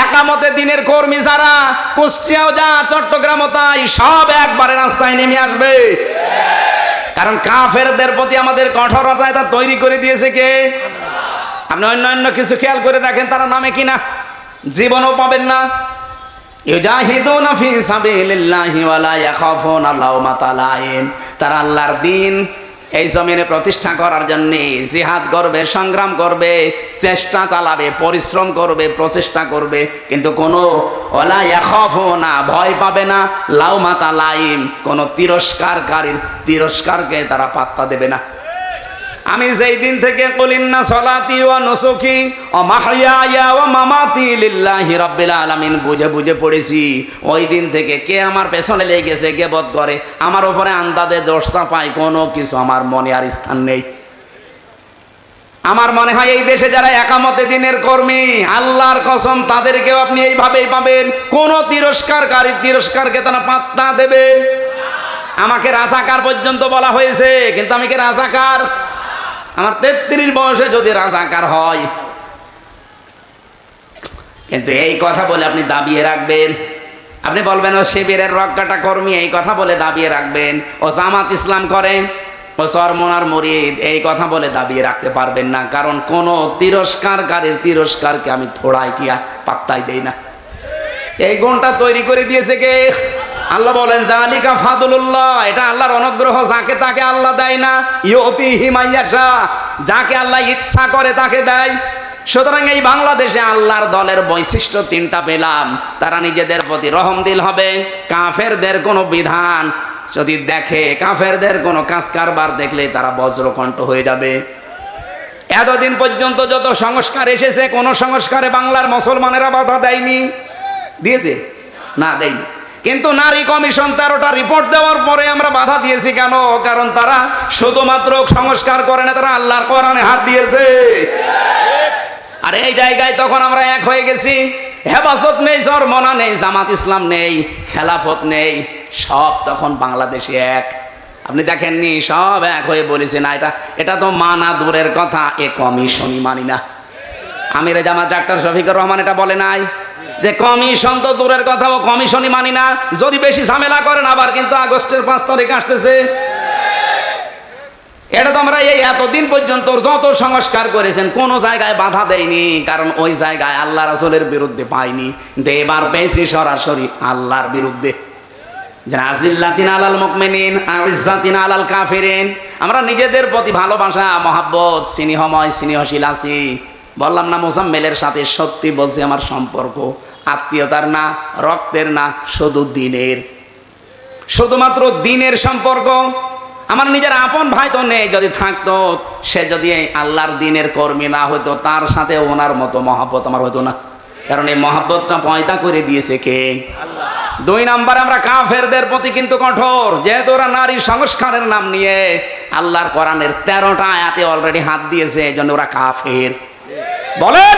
একামতে দিনের কর্মী যারা কুষ্টিয়াও যা চট্টগ্রামও তাই, সব একবারে রাস্তায় নেমে আসবে। কারণ কাফেরদের প্রতি আমাদের কঠোরতা এটা তৈরি করে দিয়েছে কে? আপনি অন্যান্য কিছু খেয়াল করে দেখেন তারা নামে কিনা, জীবনও পাবেন না। ইউজাহিদুনা ফি সাবিলিল্লাহি ওয়া লা ইয়াখাফুনা লাওমাতা লাইম। তারা আল্লাহর দ্বীন এই জমিনে প্রতিষ্ঠা করার জন্য জিহাদ করবে, সংগ্রাম করবে, চেষ্টা চালাবে, পরিশ্রম করবে, প্রচেষ্টা করবে, কিন্তু কোনো ওয়ালা ইয়াখাফুনা ভয় পাবে না, লাওমাতা লাইম কোনো তিরস্কারকারীর তিরস্কারকে তারা পাত্তা দেবে না। আমি যেই দিন থেকে কুলিন্না সলাতি ওয়া নুসুকি ওয়া মাহইয়ায়া ওয়া মামাতি লিল্লাহি রাব্বিল আলামিন বুঝে বুঝে পড়েছি, ওই দিন থেকে কে আমার পেছনে লেগে গেছে, গিবত করে, আমার উপরে আন্দাজে দোষ চাপায়, কোনো কিছু আমার মনে আর স্থান নেই। আমার মনে হয় এই দেশে যারা একামতে দিনের কর্মী, আল্লাহর কসম তাদেরকেও আপনি এইভাবেই পাবেন, কোন তিরস্কারকারীর তিরস্কারকে তারা পাত্তা দেবে। আমাকে রাজাকার পর্যন্ত বলা হয়েছে, কিন্তু আমি কি রাজাকার? আমার 33 বয়সে যদি রাজাকার হয়, কিন্তু এই কথা বলে আপনি দাবিয়ে রাখবেন, আপনি বলবেন ও শিবিরের রক্ষাটা কর্মী, এই কথা বলে দাবিয়ে রাখবেন, ও জামাত ইসলাম করে, ও চরমনার মুরিদ, এই কথা বলে দাবিয়ে রাখতে পারবেন না। কারণ কোন তিরস্কারকারীর তিরস্কারকে আমি থোড়াই কি পাত্তাই দেই না। এই গুণটা তৈরি করে দিয়েছে কে? আল্লাহ বলেন যালিকা ফাদলুল্লাহ, এটা আল্লাহর অনুগ্রহ, যাকে তাকে আল্লাহ দেয় না। ইউতিহি মাইয়াশা, যাকে আল্লাহ ইচ্ছা করে তাকে দেয়। সুতরাং এই বাংলাদেশে আল্লাহর দলের বৈশিষ্ট্য 3টা পেলাম। তারা নিজেদের প্রতি রহমদিল হবে, কাফেরদের কোনো বিধান যদি দেখে, কাফেরদের কোনো কাজ কারবার দেখলে তারা বজ্রকণ্ঠ হয়ে যাবে। এতদিন পর্যন্ত যত সংস্কার এসেছে, কোন সংস্কারে বাংলার মুসলমানেরা বাধা দেয়নি? দিয়েছে না? দেয়নি। কিন্তু নারী কমিশন 13টা রিপোর্ট দেওয়ার পরে আমরা বাধা দিয়েছি কেন? কারণ তারা শুধুমাত্র সংস্কার করে না, তারা আল্লাহর কোরআনে হাত দিয়েছে। আর এই জায়গায় তখন আমরা এক হয়ে গেছি। হেফাজত নেই, চরমনা নেই, জামাত ইসলাম নেই, খেলাফত নেই, সব তখন বাংলাদেশে এক। আপনি দেখেননি, সব এক হয়ে বলেছে না এটা তো মানা দূরের কথা, এ কমিশনই মানি না। আমিরে জামাত ডাক্তার শফিকুর রহমান এটা বলে নাই যে কমিশন তো দূরের কথা, ও কমিশনই মানি না। যদি বেশি ঝামেলা করেন আবার কিন্তু আগস্টের 5 তারিখ আসতেছে। এটা তো আমরা এই এতদিন পর্যন্ত যত সংস্কার করেছেন কোন জায়গায় বাধা দেয়নি, কারণ ওই জায়গায় আল্লাহ রাসূলের বিরুদ্ধে পাইনি। এবার পেয়েছি সরাসরি আল্লাহর বিরুদ্ধে। আজিল্লাতিন আলাল মুমিনিন আইজ্জাতিন আলাল কাফিরিন। আমরা নিজেদের প্রতি ভালোবাসা, মহাব্বত, স্নেহময় স্নেহশীল আছি। বললাম না মোজাম্মেলের সাথে সত্যি বলছি আমার সম্পর্ক আত্মীয়তার না, রক্তের না, শুধু দিনের, শুধুমাত্র দিনের সম্পর্ক। আমার নিজের আপন ভাই তো নেই, যদি থাকতো সে যদি আল্লাহর দিনের কর্মী না হইতো তার সাথে ওনার মতো মহব্বত আমার হইতো না, কারণ এই মহব্বতটা পয়দা করে দিয়েছে কে? আল্লাহ। 2 নম্বরে আমরা কাফেরদের প্রতি কিন্তু কঠোর, যেহেতু ওরা নারী সংস্কারের নাম নিয়ে আল্লাহর কোরআনের 13টা আয়াতে অলরেডি হাত দিয়েছে, এই জন্য ওরা কাফের। বলেন,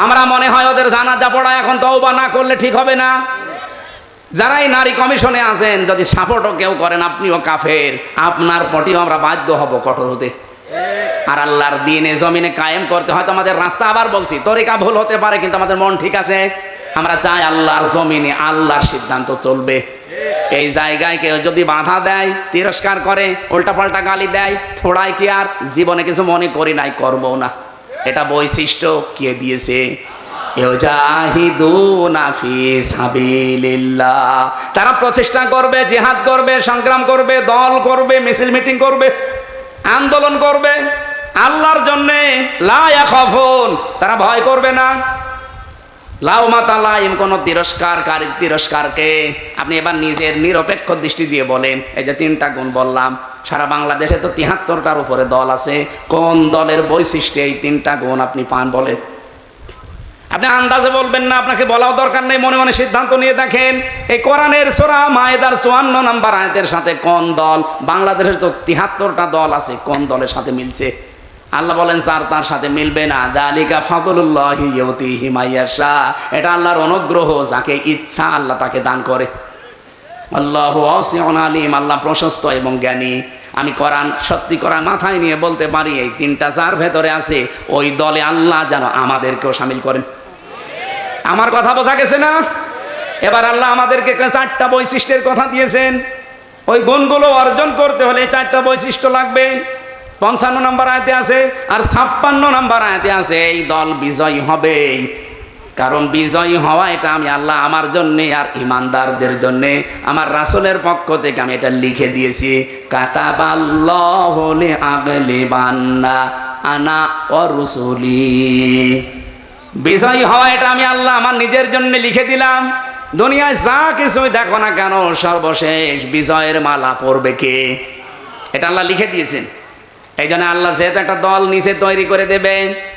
আমরা মনে হয় ওদের জানাজা পড়া এখন তওবা না করলে ঠিক হবে না? যারা এই নারী কমিশনে আছেন, যদি সাপোর্টও কেউ করেন আপনিও কাফের, আপনার প্রতিও আমরা বাধ্য হব কঠোর হতে। আর আল্লাহর দিনে জমিনে কায়েম করতে হয়তো আমাদের রাস্তা, আবার বলছি, তরিকা ভুল হতে পারে, কিন্তু আমাদের মন ঠিক আছে। আমরা চাই আল্লাহর জমিনে আল্লাহর সিদ্ধান্ত চলবে। এই জায়গায় কেউ যদি বাধা দেয়, তিরস্কার করে, উল্টাপাল্টা গালি দেয়, থোড়াই কি আর জীবনে কিছু মনে করি নাই, করবো না। এটা বৈশিষ্ট্য কে দিয়েছে? ইউজাহিদুনা ফি সাবিলিল্লাহ। তারা প্রচেষ্টা করবে, জিহাদ করবে, সংগ্রাম করবে, দল করবে, মিছিল মিটিং করবে, আন্দোলন করবে আল্লাহর জন্যে। লা ইয়াখাফুন, তারা ভয় করবে না। লাউমাতা লাইম, কোন তিরস্কারকারীর তিরস্কারকে আপনি এবার নিজের নিরপেক্ষ দৃষ্টি দিয়ে বলেন। এই যে 3টা গুণ বললাম, সারা বাংলাদেশে তো 73টার উপরে দল আছে, কোন দলের বৈশিষ্ট্যে এই 3টা গুণ আপনি পান বলেন? আপনি আন্দাজে বলবেন না, আপনাকে বলাও দরকার নেই, মনে মনে সিদ্ধান্ত নিয়ে দেখেন এই কোরআনের সূরা মায়েদার 54 নম্বর আয়াতের সাথে কোন দল, বাংলাদেশের তো 73টা দল আছে, কোন দলের সাথে মিলছে? আল্লাহ বলেন স্যার তার সাথে মিলবে না। যালিকা ফাদলুল্লাহি ইউতিহি মাইয়াশা, এটা আল্লাহর অনুগ্রহ, যাকে ইচ্ছা আল্লাহ তাকে দান করে। আল্লাহু ওয়াসিউন আলিম, আল্লাহ প্রশস্ত এবং জ্ঞানী। আমি কোরআন সত্যি কোরআন মাথায় নিয়ে বলতে পারি, এই 3টা যার ভেতরে আছে ওই দলে আল্লাহ যেন আমাদেরকেও শামিল করেন। আমার কথা বোঝা গেছে না? এবার আল্লাহ আমাদেরকে 4টা বৈশিষ্ট্যের কথা দিয়েছেন। ওই গুণগুলো অর্জন করতে হলে 4টা বৈশিষ্ট্য লাগবে। 55 নম্বর আয়াতে আছে, আর 56 নম্বর আয়াতে আছে এই দল বিজয়ী হবে। কারণ বিজয়ী হওয়া এটা আমি আল্লাহ আমার জন্যে আর ইমানদারদের জন্যে আমার রাসূলের পক্ষ থেকে আমি এটা লিখে দিয়েছি। কাতাবাল্লাহু লিআগলিবান্না আনা ওয়া রুসুলি। বিজয়ী হওয়া এটা আমি আল্লাহ আমার নিজের জন্য লিখে দিলাম। দুনিয়ায় যা কিছুই দেখো না কেন, সর্বশেষ বিজয়ের মালা পরবে কে? এটা আল্লাহ লিখে দিয়েছেন। এই জন্য আল্লাহ যেহেতু একটা দল নিচে তৈরি করে দেবে,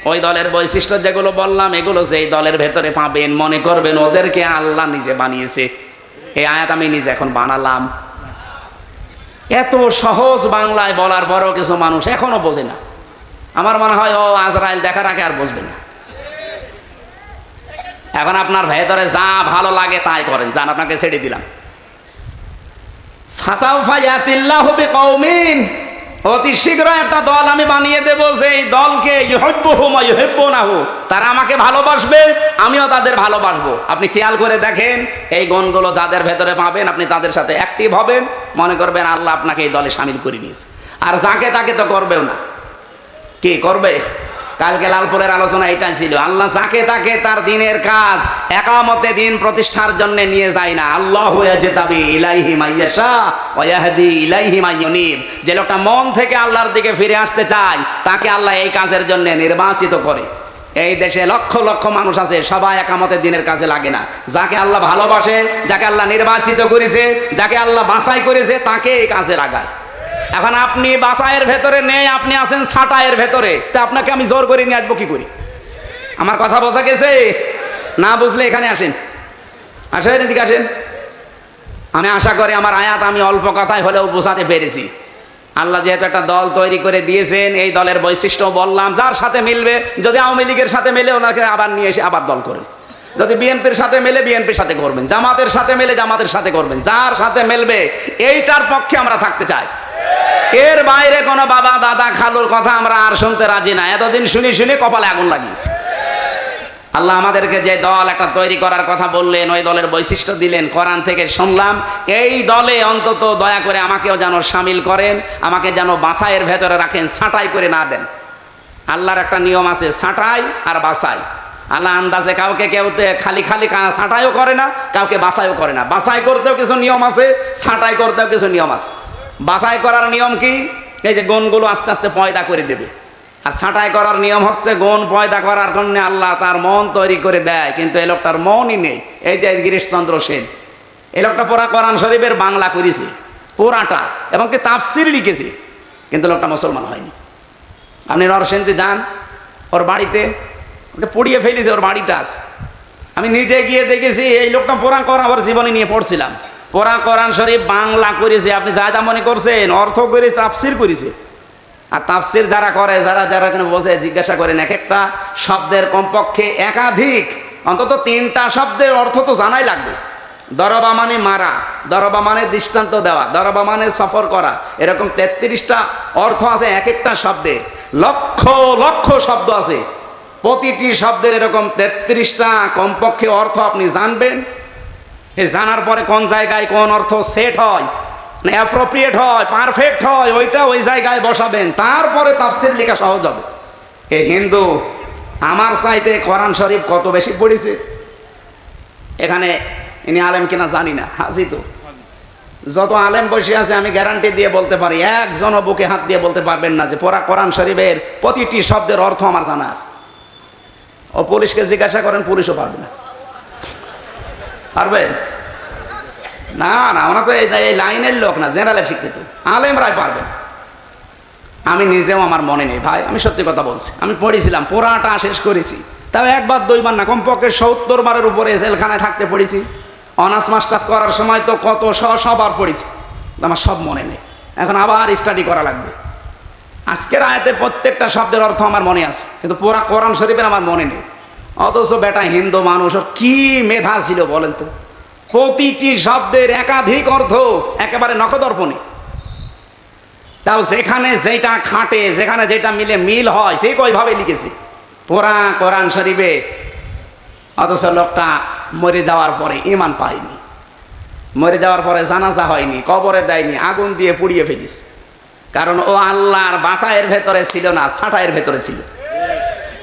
ওই দলের বৈশিষ্ট্য যেগুলো বললাম এগুলো সেই দলের ভেতরে পাবেন, মনে করবেন ওদেরকে আল্লাহ নিজে বানিয়েছে। এই আয়াত আমি নিজে এখন বানালাম। এত সহজ বাংলায় বলার পরও কিছু মানুষ এখনো বোঝে না। আমার মনে হয় ও আজরাইল দেখার আগে আর বুঝবে না। এখন আপনার ভেতরে যা ভালো লাগে তাই করেন, যান, আপনাকে ছেড়ে দিলাম। ফাসাউফা ইয়াতিল্লাহু বিকওমিন, অতি শীঘ্র একটা দল আমি বানিয়ে দেব, সেই দলকে ইউহিব্বুহুম ওয়া ইউহিব্বুনাহু, তারা আমাকে ভালোবাসবে, আমিও তাদের ভালোবাসবো। আপনি খেয়াল করে দেখেন, এই গুণগুলো যাদের ভেতরে পাবেন আপনি তাদের সাথে অ্যাক্টিভ হবেন, মনে করবেন আল্লাহ আপনাকে এই দলে শামিল করে নিয়েছে। আর যাকে তাকে তো করবেও না। কি করবে? কালকে লালপুরের আলোচনা এটাই ছিল, আল্লাহ যাকে তাকে তার দিনের কাজ একামতে দিন প্রতিষ্ঠার জন্য নিয়ে যায় না। আল্লাহু ইয়াজতাবি ইলাইহি মাইয়াশা ওয়া ইয়াহদি ইলাইহি মাইয়ুনিব, যে লোকটা মন থেকে আল্লাহর দিকে ফিরে আসতে চায় তাকে আল্লাহ এই কাজের জন্য নির্বাচিত করে। এই দেশে লক্ষ লক্ষ মানুষ আছে, সবাই একামতে দিনের কাজে লাগে না। যাকে আল্লাহ ভালোবাসে, যাকে আল্লাহ নির্বাচিত করেছে, যাকে আল্লাহ বাছাই করেছে, তাকে এই কাজে লাগায়। এখন আপনি বাসায়ের ভেতরে নেই, আপনি আছেন ছাটায়ের ভেতরে, তা আপনাকে আমি জোর করে নিয়ে আসবো কি করি? আমার কথা বোঝা গেছে? না বুঝলে এখানে আসেন, আসেন, এদিকে আসেন। আমি আশা করি আমার আয়াত আমি অল্প কথায় হলেও বোঝাতে পেরেছি। আল্লাহ যেহেতু একটা দল তৈরি করে দিয়েছেন, এই দলের বৈশিষ্ট্য বললাম, যার সাথে মিলবে, যদি আওয়ামী লীগের সাথে মেলে ওনাকে আবার নিয়ে এসে আবার দল করেন, যদি বিএনপির সাথে মেলে বিএনপির সাথে করবেন, জামাতের সাথে মেলে জামাতের সাথে করবেন, যার সাথে মেলবে এইটার পক্ষে আমরা থাকতে চাই। এর বাইরে কোনো বাবা দাদা খালুর কথা আমরা আর শুনতে রাজি না। এতদিন শুনি শুনি কপালে আগুন লাগিয়েছি। আল্লাহ আমাদেরকে যে দল একটা তৈরি করার কথা বললেন, ওই দলের বৈশিষ্ট্য দিলেন, কোরআন থেকে শুনলাম। এই দলে অন্তত দয়া করে আমাকেও যেন শামিল করেন, আমাকে যেন বাছাইয়ের ভেতরে রাখেন, ছাঁটাই করে না দেন। আল্লাহর একটা নিয়ম আছে, ছাঁটাই আর বাছাই। আল্লাহ আন্দাজে কাউকে কেউতে খালি খালি ছাঁটাইও করে না, কাউকে বাছাইও করে না। বাছাই করতেও কিছু নিয়ম আছে, ছাঁটাই করতেও কিছু নিয়ম আছে। বাছাই করার নিয়ম কি? এই যে গুণগুলো আস্তে আস্তে পয়দা করে দেবে। আর ছাঁটাই করার নিয়ম হচ্ছে গুণ পয়দা করার জন্য আল্লাহ তার মন তৈরি করে দেয়, কিন্তু এই লোকটার মনই নেই। এই যে গিরিশচন্দ্র সেন, এই লোকটা পড়া কোরআন শরীফের বাংলা করেছে, পুরাটা, এবং কি তাফসির লিখেছে, কিন্তু লোকটা মুসলমান হয়নি। আপনি নরসিংদী যান, ওর বাড়িতে ওকে পুড়িয়ে ফেলেছে, ওর বাড়িটা আছে। আমি নিজে গিয়ে দেখেছি এই লোকটা কোরআন ওর জীবনী নিয়ে পড়ছিলাম। কোরআন শরীফ বাংলা করেছে, আপনি যা যা মনে করছেন অর্থ করে তাফসির করেছে। আর তাফসির যারা করে, যারা এখানে বসে জিজ্ঞাসা করেন, এক একটা শব্দের কমপক্ষে একাধিক, অন্তত 3টা শব্দের অর্থ তো জানাই লাগবে। দরবা মানে মারা, দরবা মানে দৃষ্টান্ত দেওয়া, দরবা মানে সফর করা, এরকম 33টা অর্থ আছে এক একটা শব্দের। লক্ষ লক্ষ শব্দ আছে, প্রতিটি শব্দের এরকম 33টা কমপক্ষে অর্থ আপনি জানবেন। এই জানার পরে কোন জায়গায় কোন অর্থ সেট হয়, অ্যাপ্রোপ্রিয়েট হয়, পারফেক্ট হয়, ওইটা ওই জায়গায় বসাবেন, তারপরে তাফসির লেখা সহজ হবে। এই হিন্দু আমার চাইতে কোরআন শরীফ কত বেশি পড়েছে। এখানে ইনি আলেম কিনা জানি না, হাসি তো যত আলেম বসে আছে আমি গ্যারান্টি দিয়ে বলতে পারি, একজনও বুকে হাত দিয়ে বলতে পারবেন না যে পড়া কোরআন শরীফের প্রতিটি শব্দের অর্থ আমার জানা আছে। ও পুলিশকে জিজ্ঞাসা করেন, পুলিশও পারবে না। পারবেন না? না, ওরা তো এই লাইনের লোক না, জেনারেলে শিক্ষিত, আলেমরাই পারবেন। আমি নিজেও আমার মনে নেই ভাই, আমি সত্যি কথা বলছি। আমি পড়েছিলাম, পুরাটা শেষ করেছি, তাও একবার 2বার না, কমপক্ষে 70 বারের উপরে জেলখানায় থাকতে পড়েছি। অনার্স মাস্টার্স করার সময় তো কত সবার পড়েছি, আমার সব মনে নেই। এখন আবার স্টাডি করা লাগবে। আজকের আয়াতের প্রত্যেকটা শব্দের অর্থ আমার মনে আছে, কিন্তু পুরা কোরআন শরীফের আমার মনে নেই। অথচ বেটা হিন্দু মানুষ, কি মেধা ছিল বলেন তো, প্রতিটি শব্দের একাধিক অর্থ একেবারে নখদর্পণে। তাও যেখানে যেটা খাটে, যেখানে যেটা মিল হয়, ঠিক ওইভাবে লিখেছে পুরা কোরআন শরীফে। অথচ লোকটা মরে যাওয়ার পরে ঈমান পায়নি, মরে যাওয়ার পরে জানাজা হয়নি, কবরে দেয়নি, আগুন দিয়ে পুড়িয়ে ফেলিস। কারণ ও আল্লাহর বাছাইয়ের ভেতরে ছিল না, ছাঁটাইয়ের ভেতরে ছিল।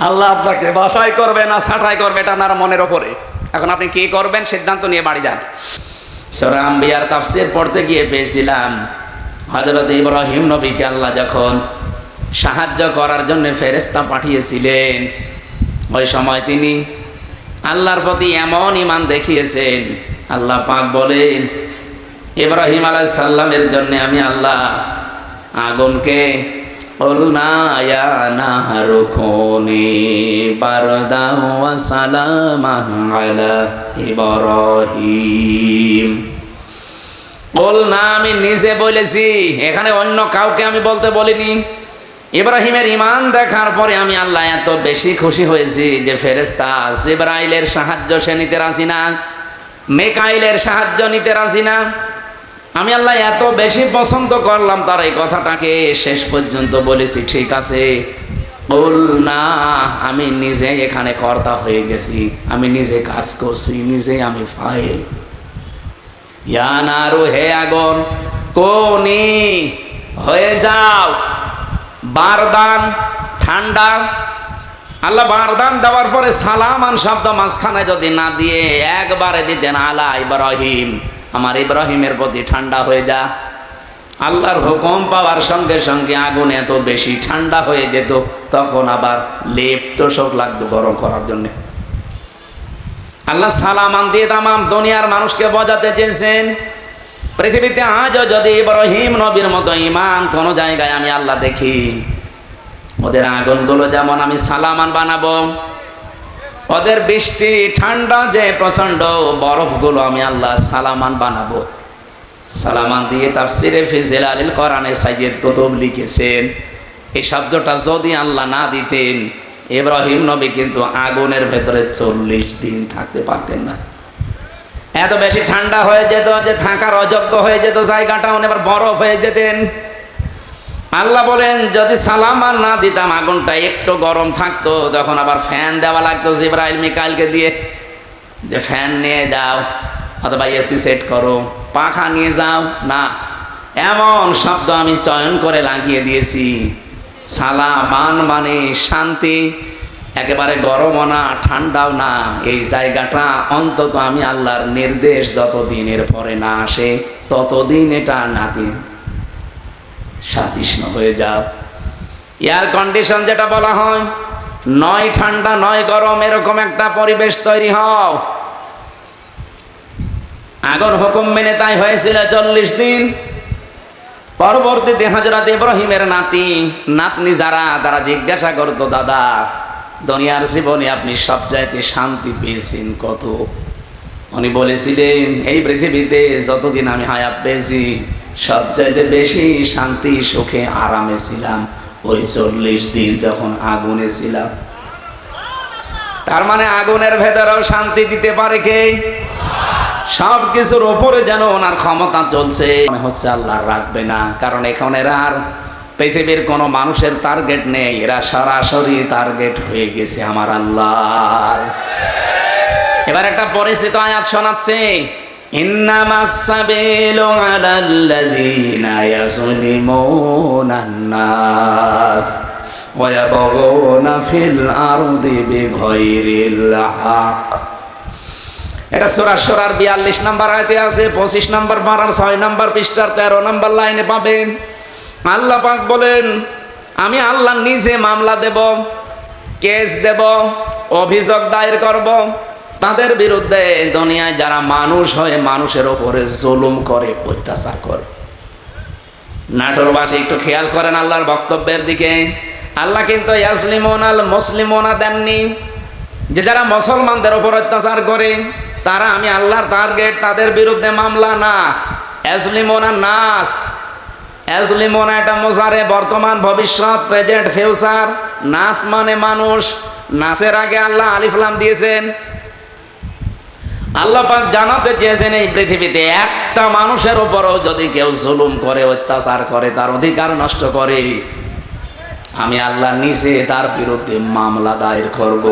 আল্লাহ আপনাকে বাছাই করবে না ছাঁটাই করবে, এটা আপনার মনের ওপরে। এখন আপনি কি করবেন সিদ্ধান্ত নিয়ে বাড়ি যান। সূরা আম্বিয়ার তাফসীর পড়তে গিয়ে পেয়েছিলাম, হযরত ইব্রাহিম নবীকে আল্লাহ যখন সাহায্য করার জন্য ফেরেশতা পাঠিয়েছিলেন, ওই সময় তিনি আল্লাহর প্রতি এমন ঈমান দেখিয়েছেন, আল্লাহ পাক বলেন ইব্রাহিম আলাইহিস সালামের জন্য আমি আল্লাহ আগুনকে কুলনা ইয়া নাহরু কুনি বারদান ওয়া সালামান আলা ইব্রাহিম। কুলনা আমি নিজে বলেছি, এখানে অন্য কাউকে আমি বলতে বলিনি। ইব্রাহিমের ঈমান দেখার পরে আমি আল্লাহ এত বেশি খুশি হয়েছি যে ফেরেশতা জিবরাইলের সাহায্য সে নিতে রাজি না, মিকাইলের সাহায্য নিতে রাজি না। আমি আল্লাহ এত বেশি পছন্দ করলাম তার এই কথাটাকে, শেষ পর্যন্ত বলেছি ঠিক আছে বল না, আমি নিজে এখানে কর্তা হয়ে গেছি, আমি নিজে কাজ করছি, নিজে আমি ফাইল। ইয়া নারু, হে আগুন, কোনি হয়ে যাও বারদান, ঠান্ডা। আল্লাহ বারদান দেওয়ার পরে সালামান শব্দ মাঝখানে যদি না দিয়ে একবারে দিতেন আলা ইব্রাহিম, আমার ইব্রাহিমের প্রতি ঠান্ডা হয়ে যা। আল্লাহর হুকুম পাওয়ার সঙ্গে সঙ্গে আগুন এত বেশি ঠান্ডা হয়ে যেত, তখন আবার লেপ তোষক লাগতো গরম করার জন্য। আল্লাহ সালামান দিয়ে তামাম দুনিয়ার মানুষকে বোঝাতে চেয়েছেন, পৃথিবীতে আজও যদি ইব্রাহিম নবীর মতো ঈমান কোন জায়গায় আমি আল্লাহ দেখি, ওদের আগুনগুলো যেমন আমি সালামান বানাবো, ওদের বৃষ্টি ঠান্ডা যে প্রচন্ড বরফগুলো আমি আল্লাহ সালামান বানাবো। সালামান দিয়ে তাফসিরে ফি জিলালিল কোরআনে সাইয়্যিদ কুতুব লিখেছেন, এই শব্দটা যদি আল্লাহ না দিতেন ইব্রাহিম নবী কিন্তু আগুনের ভেতরে 40 দিন থাকতে পারতেন না। এত বেশি ঠান্ডা হয়ে যেত যে থাকার অযোগ্য হয়ে যেত জায়গাটা, এবার বরফ হয়ে যেতেন। আল্লাহ বলেন যদি সালামান না দিতাম আগুনটা একটু গরম থাকতো, তখন আবার ফ্যান দেওয়া লাগতো জিবরাইল মিকাইলকে দিয়ে, যে ফ্যান নিয়ে যাও অথবা এসি সেট করো, পাখা নিয়ে যাও। না, এমন শব্দ আমি চয়ন করে লাগিয়ে দিয়েছি, সালামান মানে শান্তি, একেবারে গরমও না ঠান্ডাও না। এই জায়গাটা অন্তত আমি আল্লাহর নির্দেশ যতদিনের পরে না আসে ততদিন এটা নাতি সাতিষ্ণ হয়ে যাও। এয়ার কন্ডিশন যেটা বলা হয়, নয় ঠান্ডা নয় গরম, এরকম একটা পরিবেশ তৈরি হও। আগুন হুকুম মেনে তাই হয়েছিল 40 দিন। পরবর্তীতে হযরত ইব্রাহিমের নাতনি যারা তারা জিজ্ঞাসা করতো, দাদা দুনিয়ার জীবনে আপনি সবচাইতে শান্তি পেয়েছেন কত? উনি বলেছিলেন, এই পৃথিবীতে যতদিন আমি হায়াত পেয়েছি সবচাইতে বেশি শান্তি সুখে আরামে ছিলাম ওই 40 দিন যখন আগুনে ছিলাম। তার মানে আগুনের ভেতরেও শান্তি দিতে পারে কে? সব কিছুর ওপরে যেন ওনার ক্ষমতা চলছে। মনে হচ্ছে আল্লাহ রাখবে না, কারণ এখন এরা আর পৃথিবীর কোনো মানুষের টার্গেট নেই, এরা সরাসরি টার্গেট হয়ে গেছে আমার আল্লাহ। এবার একটা পরিচিত আয়াত শোনাচ্ছে, ইন্নামাস সাবিলু আলাল্লাযীনা ইয়াযলিমুনান নাস ওয়া ইয়াবগুনা ফিল আরদি বিগাইরিল হক। এটা সূরা শুরার 42 নম্বর আয়াতে আছে, 25 নম্বর পারার 6 নম্বর পৃষ্ঠার 13 নম্বর লাইনে পাবেন। আল্লাহ পাক বলেন, আমি আল্লাহ নিজে মামলা দেব, কেস দেব, অভিযোগ দায়ের করব তাদের বিরুদ্ধে দুনিয়ায় যারা মানুষ হয়ে মানুষের ওপরে জুলুম করে, অত্যাচার করে। নাটোরবাসী একটু খেয়াল করেন আল্লাহর বক্তব্যের দিকে। আল্লাহ কিন্তু ইয়াজলিমুনাল মুসলিমুনা দেননি, যে যারা মুসলমানদের ওপর অত্যাচার করে তারা আমি আল্লাহর টার্গেট, তাদের বিরুদ্ধে মামলা না। ইয়াজলিমুনা নাস, ইয়াজলিমুনা এটা মুজারে, বর্তমান ভবিষ্যৎ, প্রেজেন্ট ফিউচার। নাস মানে মানুষ, নাসের আগে আল্লাহ আলিফ লাম দিয়েছেন। আল্লাহ পাক জানাতে চেয়েছেন এই পৃথিবীতে একটা মানুষের উপরও যদি কেউ জুলুম করে, অত্যাচার করে, তার অধিকার নষ্ট করে, আমি আল্লাহ নিজে তার বিরুদ্ধে মামলা দায়ের করব।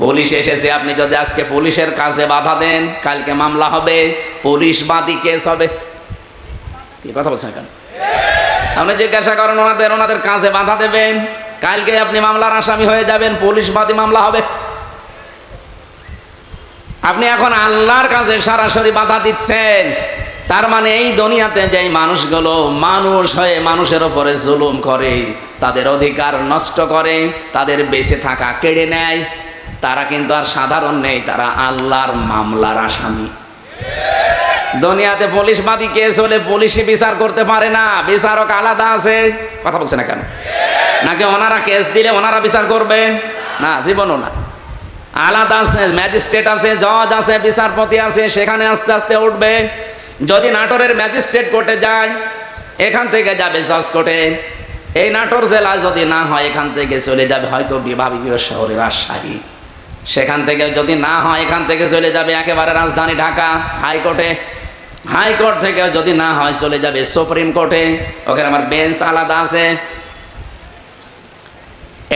পুলিশ এসেছে, আপনি যদি আজকে পুলিশের কাজে বাধা দেন, কালকে মামলা হবে, পুলিশ বাদী কেস হবে। কি কথা বলছেন কেন? আপনি জিজ্ঞাসা করেন ওনাদের কাজে বাধা দেবেন, কালকে আপনি মামলার আসামি হয়ে যাবেন, পুলিশ বাদী মামলা হবে। আপনি এখন আল্লাহর কাছে সরাসরি বাধা দিচ্ছেন। তার মানে এই দুনিয়াতে যে মানুষগুলো মানুষ হয়ে মানুষের উপরে জুলুম করে, তাদের অধিকার নষ্ট করে, তাদের বেঁচে থাকা কেড়ে নেয়, তারা কিন্তু আর সাধারণ নেই, তারা আল্লাহর মামলার আসামি। দুনিয়াতে পুলিশ বাদী কেস হলে পুলিশই বিচার করতে পারে না, বিচারক আলাদা আছে। কথা বলছে না কেন? নাকি ওনারা কেস দিলে ওনারা বিচার করবে? না, জীবনও না। আলাদা আছে, ম্যাজিস্ট্রেট আছে, জজ আছে, বিচারপতি আছে, সেখানে আস্তে আস্তে উঠবে। যদি নাটোরের ম্যাজিস্ট্রেট কোর্টে যায়, এখান থেকে যাবে জজ কোর্টে। এই নাটোর জেলায় যদি না হয়, এখান থেকে চলে যাবে হয়তো বিভাগীয় শহরে রাজশাহী। সেখান থেকে যদি না হয়, এখান থেকে চলে যাবে একেবারে রাজধানী ঢাকা হাইকোর্টে। হাইকোর্ট থেকে যদি না হয়, চলে যাবে সুপ্রিম কোর্টে। ওখানে আমার বেঞ্চ আলাদা আছে।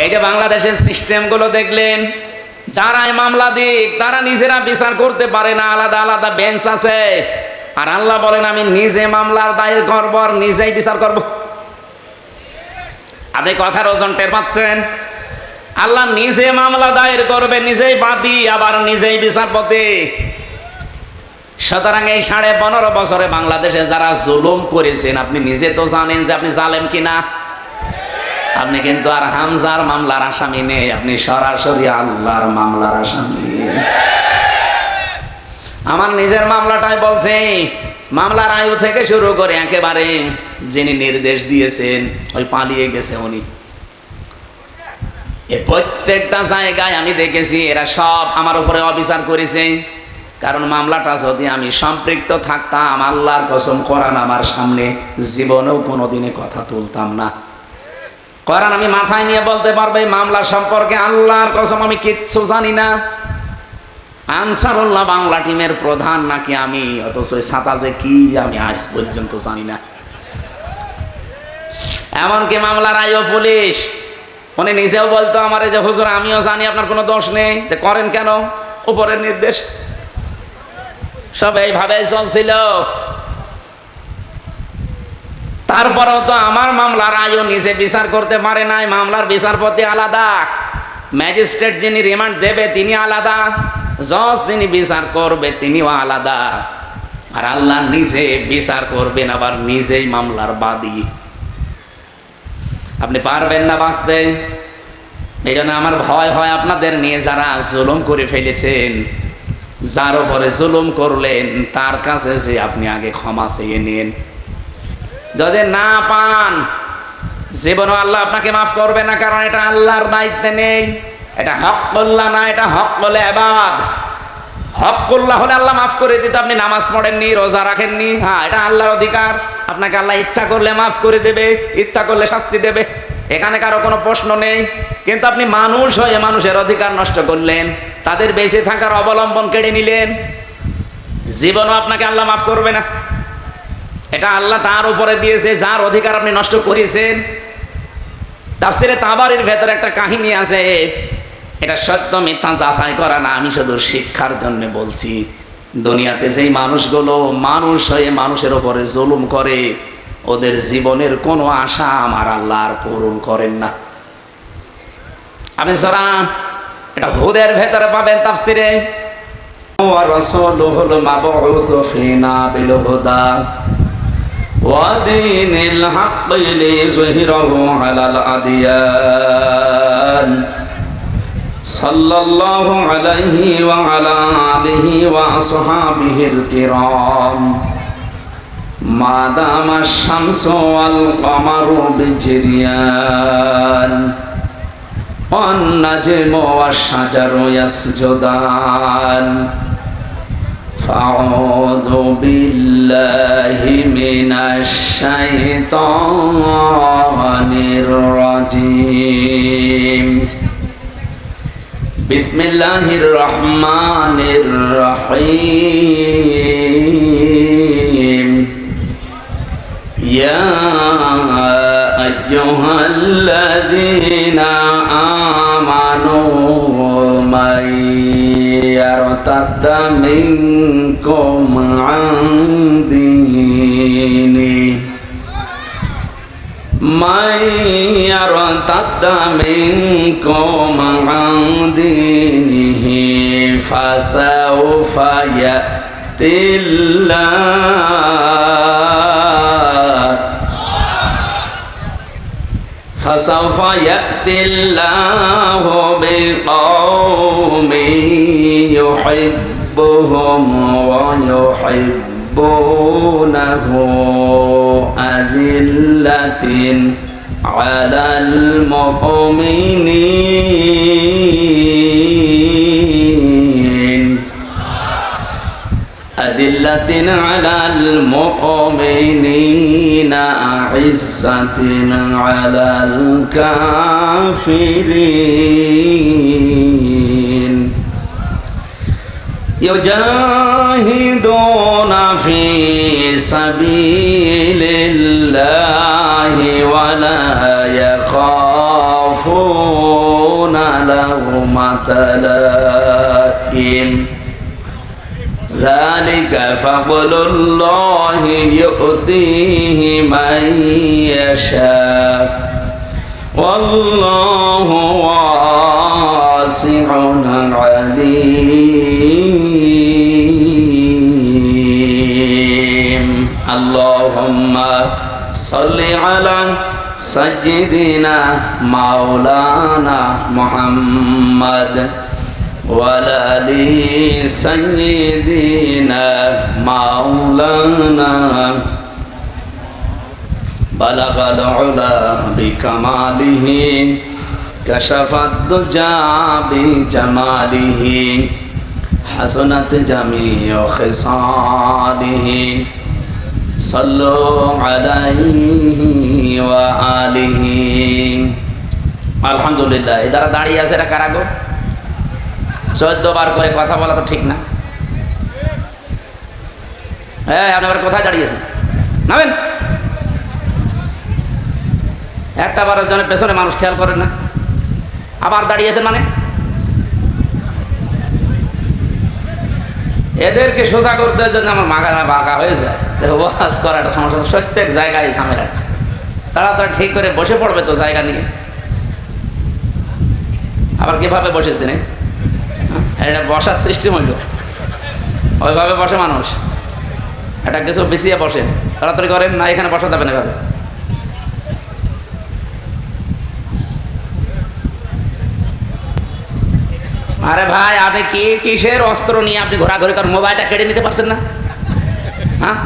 এই যে বাংলাদেশের সিস্টেমগুলো দেখলেন, যারা মামলা দিক তারা নিজেরা বিচার করতে পারে না, আলাদা আলাদা বেঞ্চ আছে। আর আল্লাহ বলেন, আমি নিজে মামলার দায়ের করব আর নিজেই বিচার করব। আপনি কথার ওজন টের পাচ্ছেন? আল্লাহ নিজে মামলা দায়ের করবে, নিজেই বাদী, আবার নিজেই বিচারপতি। সুতরাং এই 15.5 বছরে বাংলাদেশে যারা জুলুম করেছেন, আপনি নিজে তো জানেন যে আপনি জালেম কিনা। আপনি কিন্তু আর হামজার মামলার আসামি নেই, আপনি সরাসরি আল্লাহর মামলার আসামি। আমার নিজের মামলাটাই বলছে, মামলার আয়ু থেকে শুরু করে একেবারে যিনি নির্দেশ দিয়েছেন ওই পালিয়ে গেছে উনি, এই প্রত্যেকটা জায়গায় আমি দেখেছি এরা সব আমার উপরে অবিচার করেছে। কারণ মামলাটা যদি আমি সম্পৃক্ত থাকতাম, আল্লাহর কসম কোরআন আমার সামনে, জীবনেও কোনোদিনে কথা তুলতাম না। কোরআন আমি মাথায় নিয়ে বলতে পারবে মামলা সম্পর্কে, আল্লাহর কসম আমি কিচ্ছু জানি না। আনসারুল্লাহ বাংলা টিমের প্রধান নাকি আমি, অথচ ছাতা যে কি আমি আজ পর্যন্ত জানি না। এমনকি মামলার আইও পুলিশ, উনি নিজেও বলতো আমারে যে হুজুর আমিও জানি আপনার কোনো দোষ নেই, করেন কেন? উপরের নির্দেশ। সব এইভাবে চলছিল। তারপরেও তো আমার মামলার আইও নিজে বিচার করতে পারে নাই। মামলার বিচারপতি আলাদা, ম্যাজিস্ট্রেট যিনি রিমান্ড দেবে তিনি আলাদা, জজ যিনি বিচার করবে তিনিও আলাদা। আর আল্লাহ নিজে বিচার করবেন, আবার নিজেই মামলার বাদী। আপনি পারবেন না বাঁচতে। এই জন্য আমার ভয় হয় আপনাদের নিয়ে, যারা জুলুম করে ফেলেছেন, যার উপরে জুলুম করলেন তার কাছে যে আপনি আগে ক্ষমা চেয়ে নিন। যদি না পান জীবনও আল্লাহ আপনাকে মাফ করবে না, কারণ এটা আল্লাহর দায়িত্বে নেই। এটা হক্কুল্লাহ না, এটা হক্কুল ইবাদ। হক্কুল্লাহ হলে আল্লাহ মাফ করে দিত, আপনি নামাজ পড়েননি, রোজা রাখেননি, হ্যাঁ এটা আল্লাহর অধিকার। আপনাকে আল্লাহ ইচ্ছা করলে মাফ করে দেবে, ইচ্ছা করলে শাস্তি দেবে, এখানে কারো কোনো প্রশ্ন নেই। কিন্তু আপনি মানুষ হয়ে মানুষের অধিকার নষ্ট করলেন, তাদের বেঁচে থাকার অবলম্বন কেড়ে নিলেন, জীবনও আপনাকে আল্লাহ মাফ করবে না। এটা আল্লাহ তার উপরে দিয়েছে যার অধিকার আপনি নষ্ট করেছেন। তাফসীরে তাবারির ভেতরে একটা কাহিনী আছে, এটা সত্য মিথ্যা যাচাই করা না, আমি শুধু শিক্ষার জন্য বলছি। দুনিয়াতে যেই মানুষগুলো মানুষ হয়ে মানুষের উপরে জুলুম করে, ওদের জীবনের কোনো আশা আমার আল্লাহ আর পূরণ করেন না। আপনি সূরা এটা হুদের ভেতরে পাবেন তাফসীরে, ওয়া রাসূলুহুল মাবউসু ফিনা বিল হুদা ওয়া দীনিল হাক্কি লিযুহিরাহু আলাল আদিয়ান সাল্লাল্লাহু আলাইহি ওয়া আলা আলিহি ওয়া আসহাবিহিল কিরাম মা দামাশ শামসু ওয়াল কমারু বিজরিয়ান ওয়ান নাজমু ওয়াশ শাজারু ইয়াসজুদান ফাউযু বিল্লাহি মিনাশ শাইতানির রাজীম বিসমিল্লাহির রহমানির রহিম ইয়া আইয়ুহাল্লাযীনা আমানু মান ইয়ারতাদ্দা মিনকুম আন দীনিহি من يرتد منكم عن دينه فسوف يأتي الله بقوم يحبهم ويحبونه أذلة على المؤمنين أعزة على الكافرين يجاهدون في سبيل الله ولا يخافون لومة لائم ذلك فضل الله يؤتيه من يشاء والله واسع عليم اللهم صل على سيدنا مولانا محمد وعلى آل سيدنا مولانا بلغ العلا بكماله كشف الدجى بجماله حسنت جميع خصاله صلوا عليه وآله আলহামদুলিল্লাহ। এদারা দাঁড়িয়ে আছে এরা কারা গো? 14 বার করে কথা বলা তো ঠিক না। হ্যাঁ আপনি আবার কোথায় দাঁড়িয়েছেন? নামেন। একটা বারের জন্য পেছনে মানুষ খেয়াল করেন না, আবার দাঁড়িয়েছেন মানে এদেরকে সোজা করতে জন্য আমার মাথা বাঁকা হয়ে যায়। ওয়াজ করা একটা সমস্যা, প্রত্যেক জায়গায় ঝামেলা। তাড়াতাড়ি ঠিক করে বসে পড়বে তো জায়গা নিয়ে। আবার কিভাবে বসেছেন? এটা বসার সিস্টেম হইল, ওইভাবে বসে মানুষ। এটা কিছু বিছিয়ে বসেন, তাড়াতাড়ি করেন না, এখানে বসা যাবে না এভাবে। আরে ভাই আপনি কি কিসের অস্ত্র নিয়ে আপনি ঘোরাঘুরি করেন? মোবাইলটা কেড়ে নিতে পারছেন না? হ্যাঁ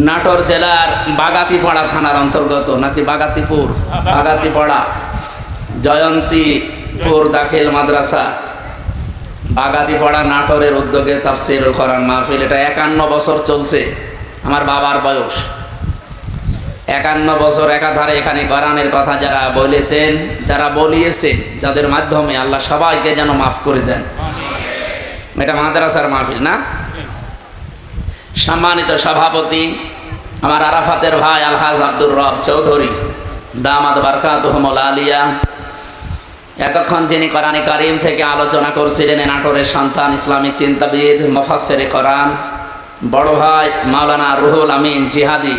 নাটোর জেলার বাগাতিপাড়া থানার অন্তর্গত, নাকি বাগাতিপুর, বাগাতিপাড়া জয়ন্তীপুর দাখিল মাদ্রাসা, বাগাতিপাড়া নাটোরের উদ্যোগে তাফসীরুল কোরআন মাহফিল। এটা 51 বছর চলছে। আমার বাবার বয়স 51 বছর একাধারে এখানে কোরআনের কথা যারা বলেছেন, যারা বলিয়েছেন, যাদের মাধ্যমে আল্লাহ সবাইকে যেন মাফ করে দেন। এটা মাদ্রাসার মাহফিল না? সম্মানিত সভাপতি আমার আরাফাতের ভাই আলহাজ আব্দুর রব চৌধুরী দামাত বারকাতুহুমুল আলিয়া, এতক্ষণ যিনি কোরআনে কারীম থেকে আলোচনা করছিলেন, নাটোরের সন্তান, ইসলামিক চিন্তাবিদ, মুফাসসিরে কোরআন বড় ভাই মাওলানা রুহুল আমিন জিহাদি।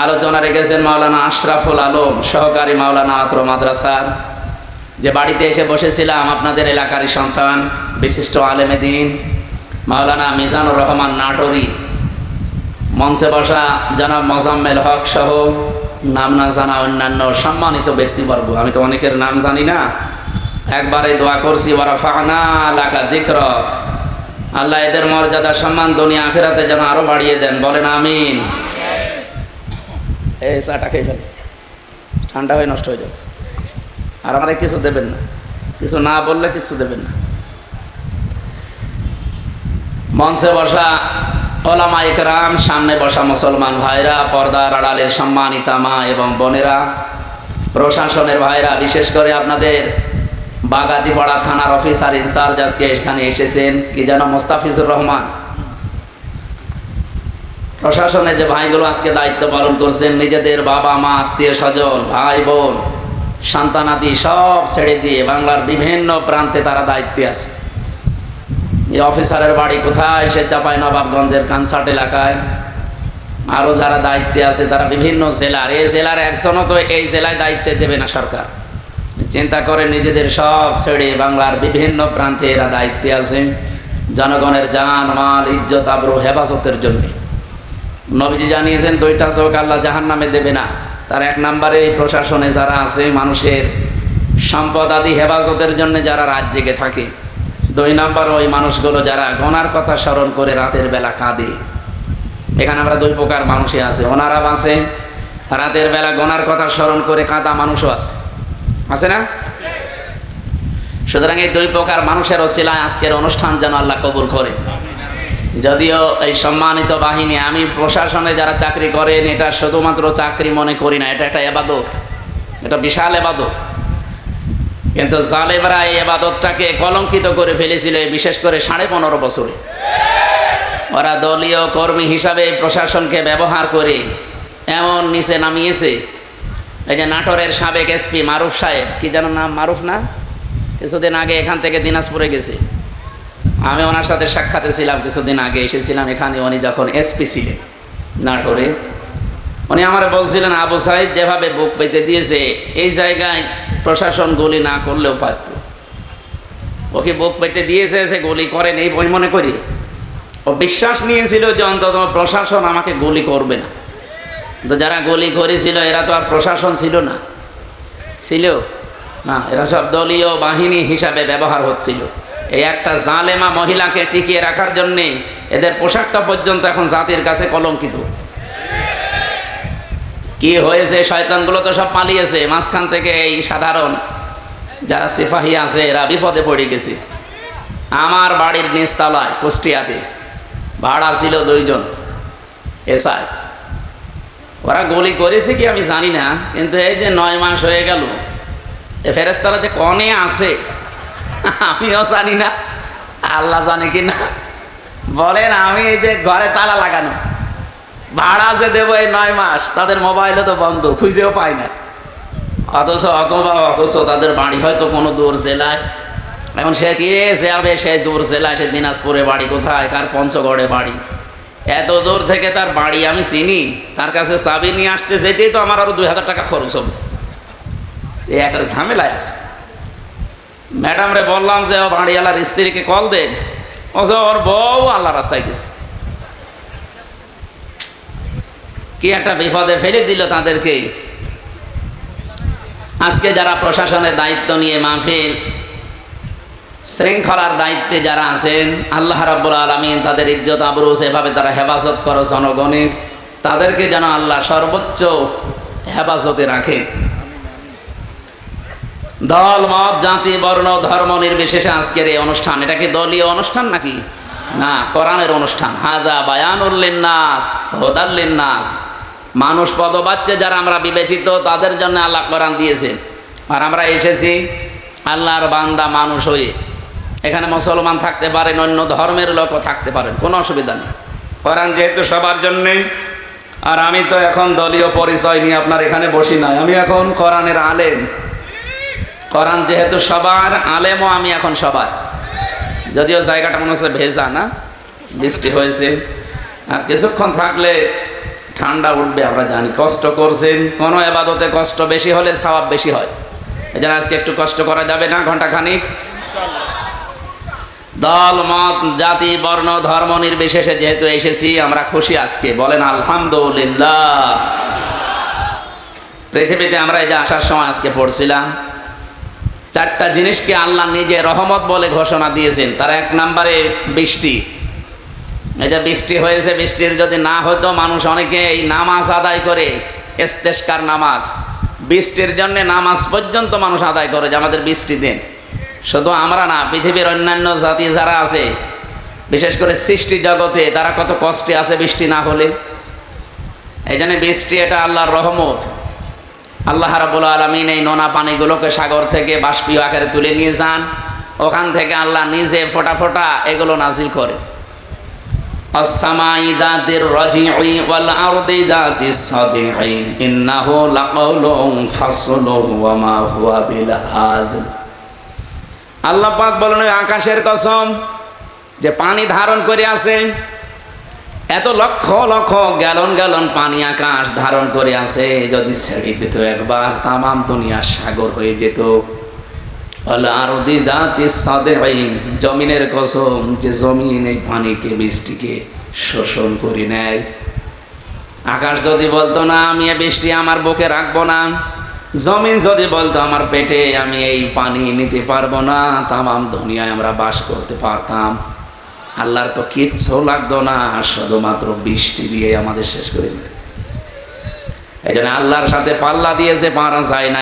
আলোচনা রেখেছেন মাওলানা আশরাফুল আলম, সহকারী মাওলানা আত্র মাদ্রাসার। যে বাড়িতে এসে বসেছিলাম আপনাদের এলাকারই সন্তান, বিশিষ্ট আলেমে দ্বীন মাওলানা মিজানুর রহমান নাটোরি, মঞ্চে বসা জনাব মোজাম্মেল হক সহ নাম না জানা অন্যান্য সম্মানিত ব্যক্তিবর্গ। আমি তো অনেকের নাম জানি না, একবারে দোয়া করছি ওয়ারাফা'না লাকা যিকরাক, আল্লাহ এদের মর্যাদা সম্মান দুনিয়া আখিরাতে যেন আরো বাড়িয়ে দেন, বলেন আমিন। এই চাটা খেয়ে ফেলে, ঠান্ডা হয়ে নষ্ট হয়ে যাবে। আর আমারে কিছু দেবেন না, কিছু না বললে কিছু দেবেন না। মঞ্চে বসা ওলামা ইকরাম, সামনে বসা মুসলমান ভাইরা, পর্দার আড়ালের সম্মানিতা মা এবং বোনেরা, প্রশাসনের ভাইরা, বিশেষ করে আপনাদের বাগাতিপাড়া থানার অফিসার ইনচার্জ আজকে এখানে এসেছেন, কি যেন মোস্তাফিজুর রহমান। প্রশাসনের যে ভাইগুলো আজকে দায়িত্ব পালন করছেন, নিজেদের বাবা মা, আত্মীয় স্বজন, ভাই বোন, সন্তানাদি সব ছেড়ে দিয়ে বাংলার বিভিন্ন প্রান্তে তারা দায়িত্বে আছে। এই অফিসারের বাড়ি কোথায়? সে চাঁপাইনবাবগঞ্জের কানসার্ট এলাকায়। আরও যারা দায়িত্বে আছে তারা বিভিন্ন জেলার, এই জেলার একজনও তো এই জেলায় দায়িত্বে দেবে না সরকার। চিন্তা করে নিজেদের সব ছেড়ে বাংলার বিভিন্ন প্রান্তে এরা দায়িত্বে আছে জনগণের জান মাল ইজ্জত আবরু হেফাজতের জন্য। নবীজি জানিয়েছেন 2টা চোখ আল্লাহ জাহান্নামে দেবে না। তার 1 নম্বরে এই প্রশাসনে যারা আছে, মানুষের সম্পদ আদি হেফাজতের জন্য যারা রাত জেগে থাকে। 2 নম্বর ওই মানুষগুলো যারা গোনার কথা স্মরণ করে রাতের বেলা কাঁদে। এখানে আমরা 2 প্রকার মানুষই আছে, ওনারা আছে রাতের বেলা গোনার কথা স্মরণ করে কাঁদা মানুষও আছে, আছে না? সুতরাং এই 2 প্রকার মানুষের ওসিলায় আজকের অনুষ্ঠান যেন আল্লাহ কবুল করে। যদিও এই সম্মানিত বাহিনী, আমি প্রশাসনে যারা চাকরি করেন এটা শুধুমাত্র চাকরি মনে করি না, এটা একটা ইবাদত, এটা বিশাল ইবাদত। কিন্তু জালেমরা এই ইবাদতটাকে কলঙ্কিত করে ফেলেছিল, বিশেষ করে 15.5 বছরে। ওরা দলীয় কর্মী হিসাবে প্রশাসনকে ব্যবহার করে এমন নিচে নামিয়েছে। এই যে নাটোরের সাবেক এসপি মারুফ সাহেব, কি যেন নাম, মারুফ না, কিছুদিন আগে এখান থেকে দিনাজপুরে গেছে। আমি ওনার সাথে সাক্ষাতে ছিলাম, কিছুদিন আগে এসেছিলাম এখানে, উনি যখন এসপি ছিলেন নাটোরে। উনি আমার বলছিলেন আবু সাইদ যেভাবে বুক পেতে দিয়েছে, এই জায়গায় প্রশাসন গুলি না করলেও পারত। ওকে বুক পেতে দিয়েছে, সে গুলি করেন এই বই মনে করি। ও বিশ্বাস নিয়েছিল যে অন্তত প্রশাসন আমাকে গুলি করবে না। তো যারা গুলি করেছিল এরা তো আর প্রশাসন ছিল না, ছিল না, এরা সব দলীয় বাহিনী হিসাবে ব্যবহার হচ্ছিল। এই একটা জালেমা মহিলাকে টিকিয়ে রাখার জন্যে এদের পোশাকটা পর্যন্ত এখন জাতির কাছে কলঙ্কিত। কি হয়েছে? শয়তানগুলো তো সব পালিয়েছে, মাঝখান থেকে এই সাধারণ যারা সিপাহী আছে এরা বিপদে পড়ে গেছে। আমার বাড়ির নিচতলায় কুষ্টিয়াতে ভাড়া ছিল 2 জন এসআই। ওরা গুলি করেছে কি আমি জানি না, কিন্তু এই যে 9 মাস হয়ে গেল, এ ফেরেশতারা যে কনে আছে আমিও জানি না, আল্লাহ জানে কি না। বলেন, আমি এই যে ঘরে তালা লাগানো, ভাড়া যে দেবো এই 9 মাস, তাদের মোবাইলও তো বন্ধ, খুঁজেও পায় না। অথচ তাদের বাড়ি হয়তো কোনো দূর জেলায়। এখন সে কি যাবে, সে দূর জেলায়, সে দিনাজপুরে বাড়ি কোথায়, কার পঞ্চগড়ে বাড়ি, এত দূর থেকে তার বাড়ি আমি চিনি, তার কাছে চাবি নিয়ে আসতে যেতেই তো আমার আরো 2000 টাকা খরচ হবে। এই একটা ঝামেলায় আছে। ম্যাডাম রে বললাম যে বাড়িওয়ালার স্ত্রীকে কল দেন, ওর বউ আল্লাহ রাস্তায় গেছে। কি একটা বিপদে ফেলে দিল তাদেরকে। আজকে যারা প্রশাসনের দায়িত্ব নিয়ে মাহফিল শৃঙ্খলার দায়িত্বে যারা আছেন, আল্লাহ রাব্বুল আলামিন তাদের ইজ্জত আবরু এভাবে তারা হেফাজত করো জনগণের, তাদেরকে যেন আল্লাহ সর্বোচ্চ হেফাজতে রাখেন। দল মত জাতি বর্ণ ধর্ম নির্বিশেষে আজকের এই অনুষ্ঠান, এটা কি দলীয় অনুষ্ঠান নাকি? না, কোরআনের অনুষ্ঠান। হাযা বায়ানুল লিন্নাস হুদাল লিন্নাস, মানুষ পদবাচ্চে যারা আমরা বিবেচিত তাদের জন্য আল্লাহ কোরআন দিয়েছেন। আর আমরা এসেছি আল্লাহর বান্দা মানুষ হয়ে। এখানে মুসলমান থাকতে পারেন, অন্য ধর্মের লোকও থাকতে পারেন, কোনো অসুবিধা নেই। কোরআন যেহেতু সবার জন্যে, আর আমি তো এখন দলীয় পরিচয় নিয়ে আপনার এখানে বসি নাই, আমি এখন কোরআনের আলেম। কোরআন যেহেতু সবার, আলেমও আমি এখন সবার। যদিও জায়গাটা মনে হচ্ছে ভেজা, না বৃষ্টি হয়েছে, আর কিছুক্ষণ থাকলে ঠান্ডা উঠবে, আমরা জানি। কষ্ট করছেন, কোনো এবাদতে কষ্ট বেশি হলে সওয়াব বেশি হয়। এই জন্য আজকে একটু কষ্ট করা যাবে না, ঘন্টাখানিক। দল মত জাতি বর্ণ ধর্ম নির্বিশেষে যেহেতু এসেছি, আমরা খুশি আজকে, বলেন আলহামদুলিল্লাহ। পৃথিবীতে আমরা এই যে আসার সময় আজকে পড়ছিলাম, চারটা জিনিসকে আল্লাহ নিজে রহমত বলে ঘোষণা দিয়েছেন। তার এক নম্বরে বৃষ্টি। এই যে বৃষ্টি হয়েছে, বৃষ্টির যদি না হতো মানুষ অনেকে এই নামাজ আদায় করে, ইস্তেসকার নামাজ, বৃষ্টির জন্য নামাজ পর্যন্ত মানুষ আদায় করে যে আমাদের বৃষ্টি দেন। শুধু আমরা না, পৃথিবীর অন্যান্য জাতি যারা আছে, বিশেষ করে সৃষ্টি জগতে, তারা কত কষ্টে আছে বৃষ্টি না হলে। এই জন্য বৃষ্টি এটা আল্লাহর রহমত। আল্লাহ রাব্বুল আলামিন এই নোনা পানিগুলোকে সাগর থেকে বাষ্পীয় আকারে তুলে নিয়ে যান, ওখান থেকে আল্লাহ নিজে ফোঁটা ফোঁটা এগুলো নাজিল করে। আসসামাই যাতির রাজিই ওয়াল আরদি যাতিস সাদিই ইন্নাহু লাকাউলুন ফাসলুন ওয়া মা হুয়া বিল হাযল। আল্লাহ পাক বলেন, আকাশের কসম যে পানি ধারণ করে আছে, এত লক্ষ লক্ষ গ্যালন গ্যালন পানি আকাশ ধারণ করে আছে, যদি ছেড়ে দিত একবার তামাম দুনিয়া সাগর হয়ে যেত। আরদি যাতিস সাদিই, জমিনের কসম যে জমিন এই পানিকে বৃষ্টিকে শোষণ করে নেয়। আকাশ যদি বলতো না আমি এই বৃষ্টি আমার বুকে রাখবো না, জমিন যদি বলতো আমার পেটে আমি এই পানি নিতে পারবো না, তামাম দুনিয়ায় আমরা বাস করতে পারতাম। আল্লাহর তো কিচ্ছু লাগতো না, শুধুমাত্র বৃষ্টি দিয়ে আমাদের শেষ করে দিত। এই জন্য আল্লাহর সাথে পাল্লা দিয়েছে, পারা যায় না।